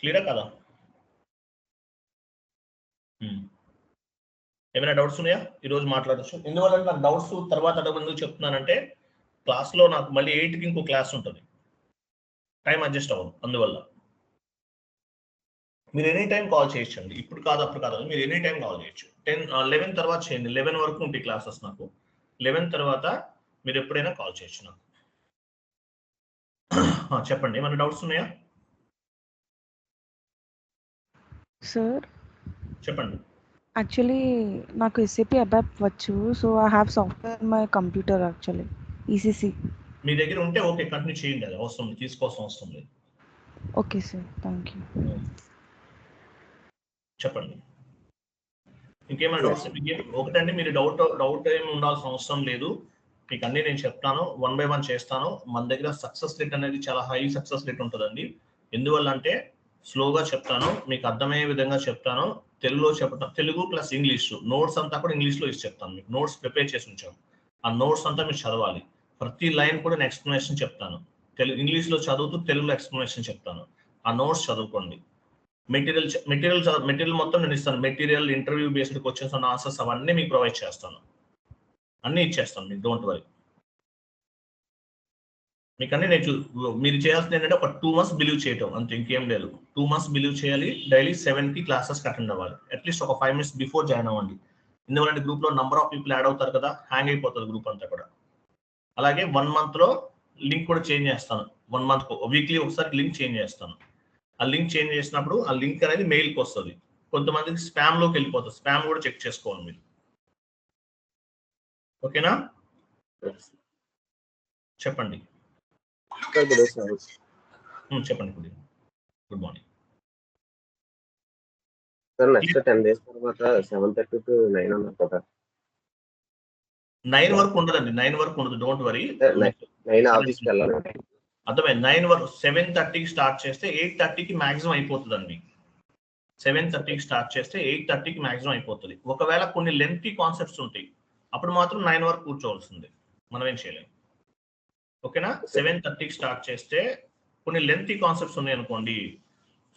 క్లియరా కదా? ఏమైనా డౌట్స్ ఉన్నాయా? ఈరోజు మాట్లాడచ్చు. ఎందువల్ల నాకు డౌట్స్ తర్వాత ఎందుకు చెప్తున్నానంటే, క్లాస్లో నాకు మళ్ళీ 8కి ఇంకో క్లాస్ ఉంటుంది, టైం అడ్జస్ట్ అవ్వదు. అందువల్ల మీరు ఎనీ టైం కాల్ చేయొచ్చండి. ఇప్పుడు కాదు అప్పుడు కాదు, మీరు ఎనీ టైం కాల్ చేయొచ్చు. 11 తర్వాత చేయండి. 11 వరకు ఉంటాయి క్లాసెస్ నాకు. 11 తర్వాత మీరు ఎప్పుడైనా కాల్ చేయొచ్చు నాకు. చెప్పండి, ఏమైనా డౌట్స్ ఉన్నాయా? సార్ చెప్పండి. యాక్చువల్లీ నాకు ఎస్ఏపి అబాప్ వచ్చు. So I have software my computer actually ECC. మీ దగ్గర ఉంటే ఓకే, కంటిన్యూ చేయండి. అది అవసరం తీసుకోవాల్సిన అవసరం లేదు. Okay sir, thank you. చెప్పండి, ఇంకేమైనా డౌట్స్? ఒకటండి, మీరు డౌట్ ఏమి ఉండాల్సిన అవసరం లేదు. మీకు అన్ని నేను చెప్తాను, 1 by 1 చేస్తాను. మన దగ్గర సక్సెస్ రేట్ అనేది చాలా హై సక్సెస్ రేట్ ఉంటుందండి. ఎందువల్ల అంటే స్లోగా చెప్తాను, మీకు అర్థమయ్యే విధంగా చెప్తాను. తెలుగులో చెప్తాను, తెలుగు ప్లస్ ఇంగ్లీష్. నోట్స్ అంతా కూడా ఇంగ్లీష్లో ఇచ్చి చెప్తాను. మీకు నోట్స్ ప్రిపేర్ చేసి ఉంచాను. ఆ నోట్స్ అంతా మీరు చదవాలి. ప్రతి లైన్ కూడా నేను ఎక్స్ప్లెనేషన్ చెప్తాను. ఇంగ్లీష్లో చదువుతూ తెలుగులో ఎక్స్ప్లెనేషన్ చెప్తాను. ఆ నోట్స్ చదువుకోండి. మెటీరియల్ మొత్తం నేను ఇస్తాను. Material, interview based questions and answers అవన్నీ మీకు ప్రొవైడ్ చేస్తాను. అన్నీ ఇచ్చేస్తాను మీకు, డోంట్ వరీ. మీకు అన్ని మీరు చేయాల్సింది ఏంటంటే ఒక 2 months బిలీవ్ చేయటం అంతే, ఇంకేం లేదు. 2 months బిలీవ్ చేయాలి. డైలీ 7కి క్లాసెస్ అటెండ్ అవ్వాలి. అట్లీస్ట్ ఒక 5 minutes బిఫోర్ జాయిన్ అవ్వండి. ఎందుకంటే గ్రూప్లో నంబర్ ఆఫ్ పీపుల్ యాడ్ అవుతారు కదా, హ్యాంగ్ అయిపోతుంది గ్రూప్ అంతా కూడా. అలాగే 1 monthలో లింక్ కూడా చేంజ్ చేస్తాను. 1 month వీక్లీ ఒకసారి లింక్ చేంజ్ చేస్తాను. ఆ లింక్ చేంజ్ చేసినప్పుడు ఆ లింక్ అనేది మెయిల్కి వస్తుంది. కొంతమందికి స్పామ్లోకి వెళ్ళిపోతుంది. స్పామ్ కూడా చెక్ చేసుకోవాలి మీరు. ఓకేనా? చెప్పండి. చెప్పండి. Good morning sir. Next 10 days తర్వాత 7:30 to 9 అన్నారు కదా. 9 వరకు ఉండదండి. 9 వరకు ఉండదు, డోంట్ వరీ. 9 ఆఫీస్కి వెళ్ళాలి. అర్థమైంది. 9 వరకు 7:30కి స్టార్ట్ చేస్తే 8:30కి మాక్సిమం అయిపోతుందండి. 7:30కి స్టార్ట్ చేస్తే 8:30కి మాక్సిమం అయిపోతుంది. ఒకవేళ కొన్ని లెంతీ కాన్సెప్ట్స్ ఉంటాయి, అప్పుడు మాత్రం 9 వరకు కూర్చోవలసింది, మనం ఏం చేయలేము. ఓకేనా? 7:30కి స్టార్ట్ చేస్తే కొన్ని లెంతీ కాన్సెప్ట్స్ ఉన్నాయి అనుకోండి,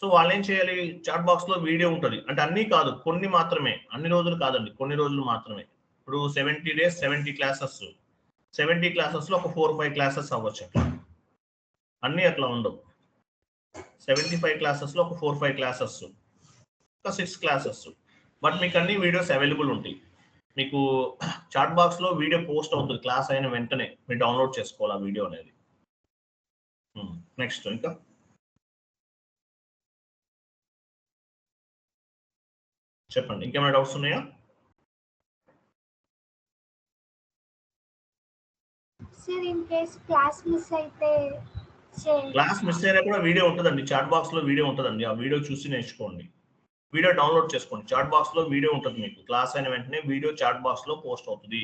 సో వాళ్ళు ఏం చేయాలి, చాట్ బాక్స్ లో వీడియో ఉంటుంది. అంటే అన్ని కాదు, కొన్ని మాత్రమే, అన్ని రోజులు కాదండి, కొన్ని రోజులు మాత్రమే. ఇప్పుడు 70 days 70 classes. 70 classes లో ఒక 4-5 classes అవ్వచ్చు. అన్నీ అట్లా ఉండవు. 75 క్లాసెస్లో ఒక 4-5 క్లాసెస్, ఒక 6 క్లాసెస్. బట్ మీకు అన్ని వీడియోస్ అవైలబుల్ ఉంటాయి. మీకు చాట్ బాక్స్లో వీడియో పోస్ట్ అవుతుంది క్లాస్ అయిన వెంటనే, మీరు డౌన్లోడ్ చేసుకోవాలి ఆ వీడియో అనేది. నెక్స్ట్ ఇంకా చెప్పండి, ఇంకేమైనా డౌట్స్ ఉన్నాయా? Sir in case class miss అయితే క్లాస్ మిస్ అయినా కూడా వీడియో ఉంటుందండి, చాట్ బాక్స్లో వీడియో ఉంటుందండి. ఆ వీడియో చూసి నేర్చుకోండి, వీడియో డౌన్లోడ్ చేసుకోండి. చాట్ బాక్స్లో వీడియో ఉంటుంది మీకు, క్లాస్ అయిన వెంటనే వీడియో చాట్ బాక్స్లో పోస్ట్ అవుతుంది.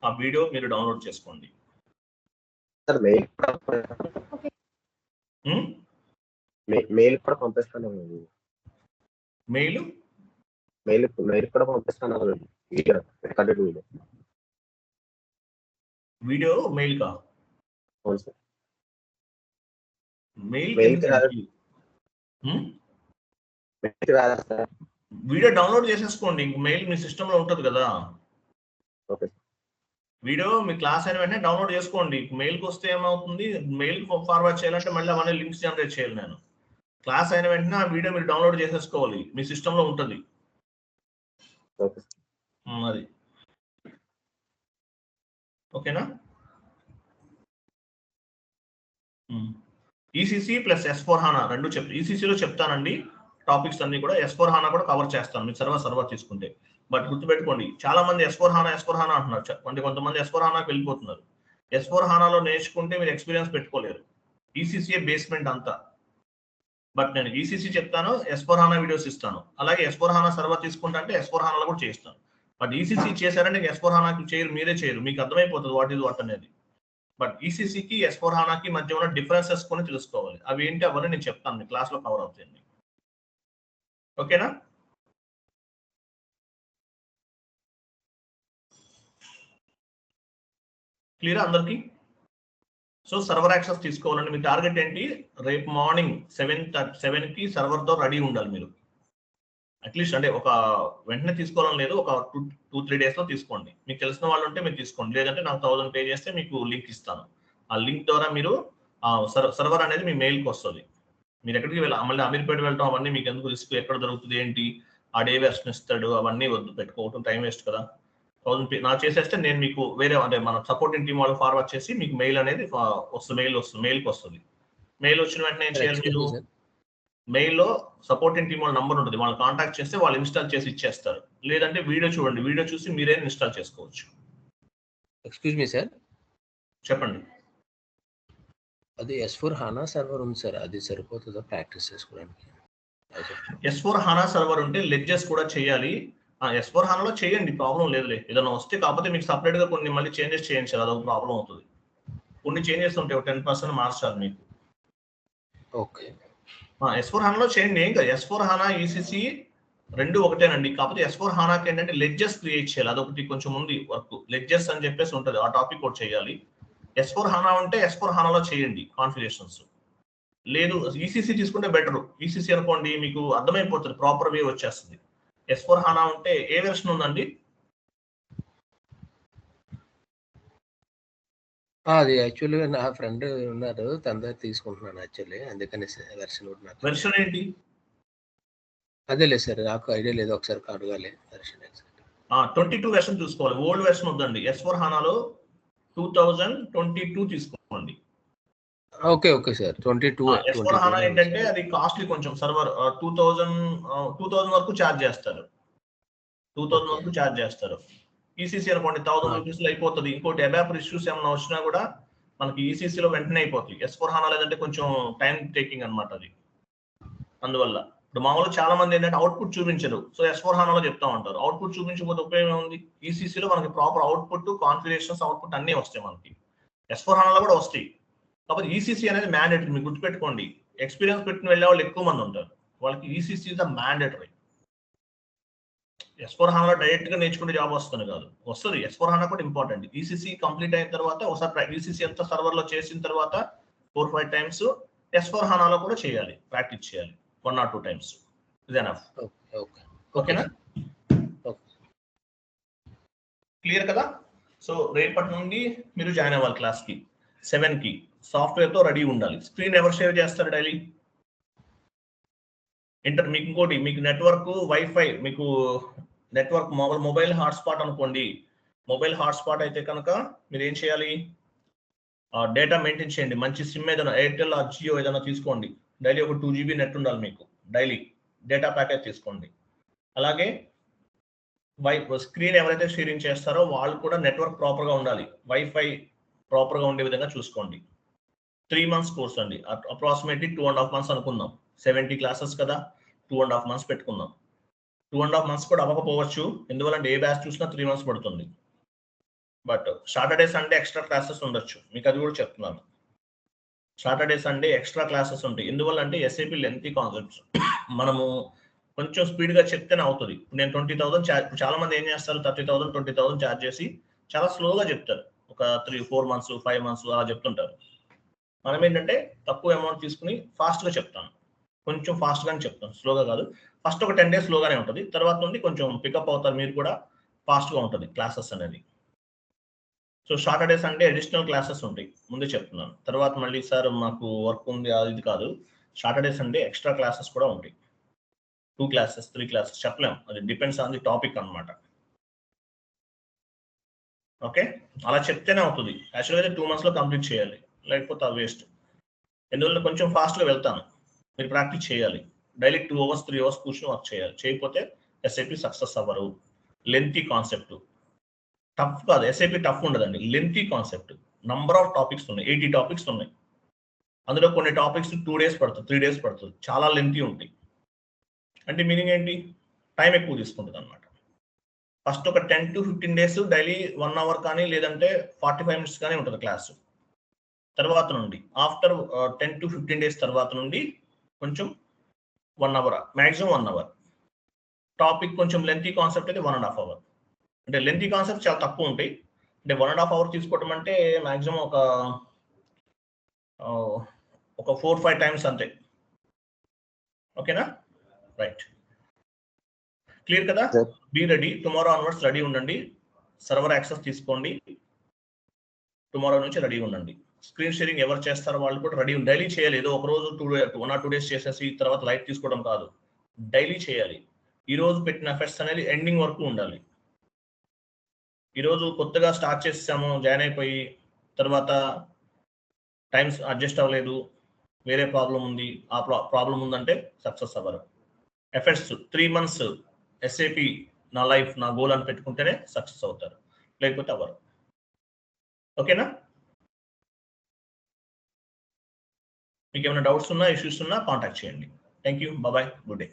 ఆ వీడియో మీరు డౌన్లోడ్ చేసుకోండి. సార్ మెయిల్ కూడా పంపిస్తాను. మెయిల్ కూడా పంపిస్తాను. రికార్డెడ్ వీడియో మెయిల్ కా? అవును సార్. మెయిల్ రాదా సార్? వీడియో డౌన్లోడ్ చేసేసుకోండి, మెయిల్ మీ సిస్టంలో ఉంటుంది కదా. ఓకే. వీడియో మీ క్లాస్ అయిన వెంటనే డౌన్లోడ్ చేసుకోండి. మెయిల్కి వస్తే ఏమవుతుంది, మెయిల్ ఫార్వర్డ్ చేయాలంటే మళ్ళీ అవన్నీ లింక్స్ జనరేట్ చేయాలి నేను. క్లాస్ అయిన వెంటనే ఆ వీడియో మీరు డౌన్లోడ్ చేసేసుకోవాలి, మీ సిస్టంలో ఉంటుంది. అది ఓకేనా? ఈసీసీ ప్లస్ S/4HANA రెండు ఈసీసీలో చెప్తానండి టాపిక్స్ అన్ని కూడా. S/4HANA కూడా కవర్ చేస్తాను మీకు సర్వర్ తీసుకుంటే. బట్ గుర్తుపెట్టుకోండి, చాలా మంది S/4HANA అంటున్నారు, అంటే కొంతమంది S/4HANAకి వెళ్ళిపోతున్నారు. S/4HANAలో నేర్చుకుంటే మీరు ఎక్స్పీరియన్స్ పెట్టుకోలేరు. ఈసీసీ బేస్మెంట్ అంతా. బట్ నేను ఈసీసీ చెప్తాను, S/4HANA వీడియోస్ ఇస్తాను. అలాగే S/4HANA సర్వర్ తీసుకుంటా అంటే S/4HANAలో కూడా చేస్తాను. బట్ ఈసీసీ చేశారంటే S/4HANAకి చేయరు, మీరే చేయరు, మీకు అర్థమైపోతుంది వాట్ ఈజ్ వాట్ అనేది. బట్ ఈసీసీకి S/4HANAకి మధ్య ఉన్న డిఫరెన్సెస్ కొని తెలుసుకోవాలి. అవి ఏంటి అవన్నీ నేను చెప్తాను, మీ క్లాస్లో కవర్ అవుతాయండి. ఓకేనా? క్లియరా అందరికి? సో సర్వర్ యాక్సెస్ తీసుకోవాలండి. మీ టార్గెట్ ఏంటి, రేపు మార్నింగ్ 7కి సర్వర్తో రెడీ ఉండాలి మీరు. అట్లీస్ట్ అంటే ఒక వెంటనే తీసుకోవాలని లేదు, ఒక 2-3 డేస్లో తీసుకోండి. మీకు తెలిసిన వాళ్ళు ఉంటే మీరు తీసుకోండి, లేదంటే నాకు 1000 పే చేస్తే మీకు లింక్ ఇస్తాను. ఆ లింక్ ద్వారా మీరు సర్వర్ అనేది మీ మెయిల్కి వస్తుంది. మీరు ఎక్కడికి వెళ్ళాలి, మళ్ళీ అమీర్పేట వెళ్ళటం అవన్నీ మీకు ఎందుకు రిస్క్, ఎక్కడ దొరుకుతుంది ఏంటి, ఆ డే వెర్షన్ ఇస్తాడు, అవన్నీ వద్దు, పెట్టుకోవటం టైం వేస్ట్ కదా. 1000 పే నా చేసేస్తే నేను మీకు వేరే అంటే మన సపోర్టింగ్ టీం వాళ్ళు ఫార్వర్డ్ చేసి మీకు మెయిల్ అనేది వస్తుంది, మెయిల్కి వస్తుంది. మెయిల్ వచ్చిన వెంటనే ఏం చేయాలి మీరు, మెయిల్లో సపోర్టింగ్ టీం వాళ్ళ నంబర్ ఉంటుంది, వాళ్ళు కాంటాక్ట్ చేస్తే వాళ్ళు ఇన్స్టాల్ చేసి ఇచ్చేస్తారు. లేదంటే వీడియో చూడండి, వీడియో చూసి మీరే ఇన్స్టాల్ చేసుకోవచ్చు. ఎక్స్క్యూజ్ మీ సార్, చెప్పండి. అది S/4HANA సర్వర్ ఉంది సార్, అది సరిపోతుందా ప్రాక్టీస్ చేసుకోవడానికి? S/4HANA సర్వర్ ఉంటే లెడ్జెస్ కూడా చేయాలి. S/4HANAలో చేయండి, ప్రాబ్లం లేదులే. ఏదైనా వస్తే కాకపోతే మీకు సపరేట్గా కొన్ని మళ్ళీ చేంజెస్ చేయండి సార్, అదొక ప్రాబ్లం అవుతుంది. కొన్ని చేంజెస్ ఉంటాయి, 10% మార్చాలి మీకు. ఓకే. S/4HANAలో చేయండి, ఏం కాదు. S/4HANA ఈసీసీ రెండు ఒకటేనండి. కాకపోతే S/4HANAకి ఏంటంటే లెడ్జెస్ క్రియేట్ చేయాలి, అదొకటి కొంచెం ఉంది వర్క్. లెడ్జెస్ అని చెప్పేసి ఉంటుంది, ఆ టాపిక్ కూడా చేయాలి. S/4HANA ఉంటే S/4HANAలో చేయండి కాన్ఫిగరేషన్స్. లేదు ఈసీసీ తీసుకుంటే బెటర్. ఈసీసీ అనుకోండి మీకు అర్థమైపోతుంది, ప్రాపర్ వే వచ్చేస్తుంది. S/4HANA ఉంటే ఏ వెర్షన్ ఉందండి? అది యాక్చువల్గా నా ఫ్రెండ్ ఉన్నారు, తన దగ్గర తీసుకుంటున్నాను యాక్చువల్లీ, అందుకని వెర్షన్ ఏంటి? అదే లేదు సార్, నాకు ఐడియా లేదు, ఒకసారి అడగాలి. వెర్షన్ 22 వెర్షన్ చూసుకోవాలి, ఓల్డ్ వెర్షన్ వద్దండి. S/4HANAలో 2022 తీసుకోండి. Okay sir. 22 S/4HANA ఏంటంటే అది కాస్ట్లీ కొంచెం, సర్వర్ 2000 వరకు ఛార్జ్ చేస్తారు. 2000 వరకు ఛార్జ్ చేస్తారు. ఈసీసీ అనుకోండి 1000 రూపీస్లో అయిపోతుంది. ఇంకోటి అబాప్ ఇష్యూస్ ఏమైనా వచ్చినా కూడా మనకి ఈసీసీలో వెంటనే అయిపోతుంది. S/4HANA లేదంటే కొంచెం టైం టేకింగ్ అనమాట అది. అందువల్ల ఇప్పుడు మామూలుగా చాలా మంది ఏంటంటే అవుట్పుట్ చూపించరు, సో S/4HANAలో చెప్తా ఉంటారు. అవుట్పుట్ చూపించకపోతే ఉపయోగం ఉంది. ఈసీసీలో మనకి ప్రాపర్ అవుట్పుట్, కాన్ఫిగరేషన్స్, అవుట్పుట్ అన్నీ వస్తాయి మనకి. S/4HANAలో కూడా వస్తాయి. కాబట్టి ఈసీసీ అనేది మ్యాండేటరీ, మీరు గుర్తుపెట్టుకోండి. ఎక్స్పీరియన్స్ పెట్టుకుని వెళ్ళే వాళ్ళు ఎక్కువ మంది ఉంటారు, వాళ్ళకి ఈసీసీ ఇస్ ద మ్యాండేటరీ. S/4HANAలో డైరెక్ట్ గా నేర్చుకుంటే జాబ్ వస్తుంది కాదు, వస్తుంది. S/4HANA కూడా ఇంపార్టెంట్. ఈసీసీ కంప్లీట్ అయిన తర్వాత ఒకసారి ఈసీసీ అంతా సర్వర్ లో చేసిన తర్వాత 4-5 టైమ్స్ S/4HANAలో కూడా చేయాలి, ప్రాక్టీస్ చేయాలి 1 or 2 times. ఇదేనా? ఓకేనా? క్లియర్ కదా? సో రేపటి నుండి మీరు జాయిన్ అవ్వాలి క్లాస్కి 7కి. సాఫ్ట్వేర్తో రెడీ ఉండాలి. స్క్రీన్ ఎవరు షేర్ చేస్తారు డైలీ? మీకు ఇంకోటి, మీకు నెట్వర్క్ వైఫై, మీకు నెట్వర్క్ మొబైల్ హాట్స్పాట్ అనుకోండి. మొబైల్ హాట్స్పాట్ అయితే కనుక మీరు ఏం చేయాలి? డేటా మెయింటైన్ చేయండి. మంచి సిమ్ ఏదైనా ఎయిర్టెల్ ఆ జియో ఏదైనా తీసుకోండి. డైలీ ఒక 2 GB నెట్ ఉండాలి మీకు. డైలీ డేటా ప్యాకేజ్ తీసుకోండి. అలాగే స్క్రీన్ ఎవరైతే షేరింగ్ చేస్తారో వాళ్ళు కూడా నెట్వర్క్ ప్రాపర్గా ఉండాలి. వైఫై ప్రాపర్గా ఉండే విధంగా చూసుకోండి. 3 months కోర్స్ అండి. అప్రాక్సిమేట్లీ 2.5 months అనుకుందాం. 70 classes కదా, 2.5 months పెట్టుకుందాం. 2.5 months కూడా అవ్వకపోవచ్చు, ఎందువల్లంటే ఏ బ్యాచ్ చూసినా 3 months పడుతుంది. But Saturday Sunday extra classes ఉండొచ్చు, మీకు అది కూడా చెప్తున్నాను. సాటర్డే సండే ఎక్స్ట్రా క్లాసెస్ ఉంటాయి. ఎందువల్ల అంటే ఎస్ఏపి లెంతీ కాన్సెప్ట్స్ మనము కొంచెం స్పీడ్గా చెప్తేనే అవుతుంది. నేను 20,000 ఛార్జ్, చాలా మంది ఏం చేస్తారు 30,000 20,000 ఛార్జ్ చేసి చాలా స్లోగా చెప్తారు. ఒక 3-4 months 5 months అలా చెప్తుంటారు. మనం ఏంటంటే తక్కువ అమౌంట్ తీసుకుని ఫాస్ట్గా చెప్తాను. కొంచెం ఫాస్ట్గానే చెప్తాను, స్లోగా కాదు. ఫస్ట్ ఒక 10 days స్లోగానే ఉంటుంది, తర్వాత నుండి కొంచెం పికప్ అవుతారు మీరు కూడా, ఫాస్ట్గా ఉంటుంది క్లాసెస్ అనేది. So Saturday Sunday additional classes ఉంటాయి, ముందే చెప్తున్నాను. తర్వాత మళ్ళీ సార్ మాకు వర్క్ ఉంది అది కాదు, సాటర్డే సండే ఎక్స్ట్రా క్లాసెస్ కూడా ఉంటాయి. 2 classes 3 classes చెప్పలేం, అది డిపెండ్స్ ఆన్ ది టాపిక్ అనమాట. ఓకే, అలా చెప్తేనే అవుతుంది. యాక్చువల్గా అయితే 2 months కంప్లీట్ చేయాలి, లేకపోతే ఆ వేస్ట్. ఎందువల్ల కొంచెం ఫాస్ట్గా వెళ్తాను, మీరు ప్రాక్టీస్ చేయాలి. డైలీ 2 hours 3 hours కూర్చొని వర్క్ చేయాలి. చేయకపోతే ఎస్ఏపి సక్సెస్ అవ్వరు. లెంతీ కాన్సెప్ట్, టఫ్ కాదు. ఎస్ఏపి టఫ్ ఉండదండి, lengthy concept. Number of topics ఉన్నాయి, 80 topics ఉన్నాయి. అందులో కొన్ని టాపిక్స్ 2 days పడుతుంది, 3 days పడుతుంది, చాలా లెంతీ ఉంటాయి. అంటే మీనింగ్ ఏంటి? టైం ఎక్కువ తీసుకుంటుంది అనమాట. ఫస్ట్ ఒక 10 to 15 days డైలీ 1 hour కానీ లేదంటే 45 minutes కానీ ఉంటుంది క్లాసు. తర్వాత నుండి ఆఫ్టర్ 10 to 15 days తర్వాత నుండి కొంచెం 1 hour, మ్యాక్సిమం 1 hour. టాపిక్ కొంచెం లెంతీ కాన్సెప్ట్ అయితే 1.5 hour. అంటే లెంతీ కాన్సెప్ట్ చాలా తక్కువ ఉంటాయి. అంటే 1.5 hour తీసుకోవడం అంటే మ్యాక్సిమం ఒక 4-5 times అంతే. ఓకేనా? రైట్, క్లియర్ కదా? Be ready. Tomorrow onwards ready ఉండండి. సర్వర్ యాక్సెస్ తీసుకోండి. టుమారో నుంచి రెడీ ఉండండి. స్క్రీన్ షేరింగ్ ఎవరు చేస్తారో వాళ్ళు కూడా రెడీ డైలీ చేయాలి. ఏదో ఒక రోజు 1 or 2 days చేసేసి తర్వాత లైట్ తీసుకోవడం కాదు, డైలీ చేయాలి. ఈ రోజు పెట్టిన ఎఫర్ట్స్ అనేది ఎండింగ్ వరకు ఉండాలి. ఈరోజు కొత్తగా స్టార్ట్ చేసాము, జాయిన్ అయిపోయి తర్వాత టైమ్స్ అడ్జస్ట్ అవ్వలేదు, వేరే ప్రాబ్లం ఉంది, ఆ ప్రాబ్లం ఉందంటే సక్సెస్ అవ్వరు. ఎఫర్ట్స్ 3 months ఎస్ఏపి నా లైఫ్ నా గోల్ అని పెట్టుకుంటేనే సక్సెస్ అవుతారు, లేకపోతే అవ్వరు. ఓకేనా? మీకు ఏమైనా డౌట్స్ ఉన్నా, ఇష్యూస్ ఉన్నా కాంటాక్ట్ చేయండి. Thank you, bye, good day.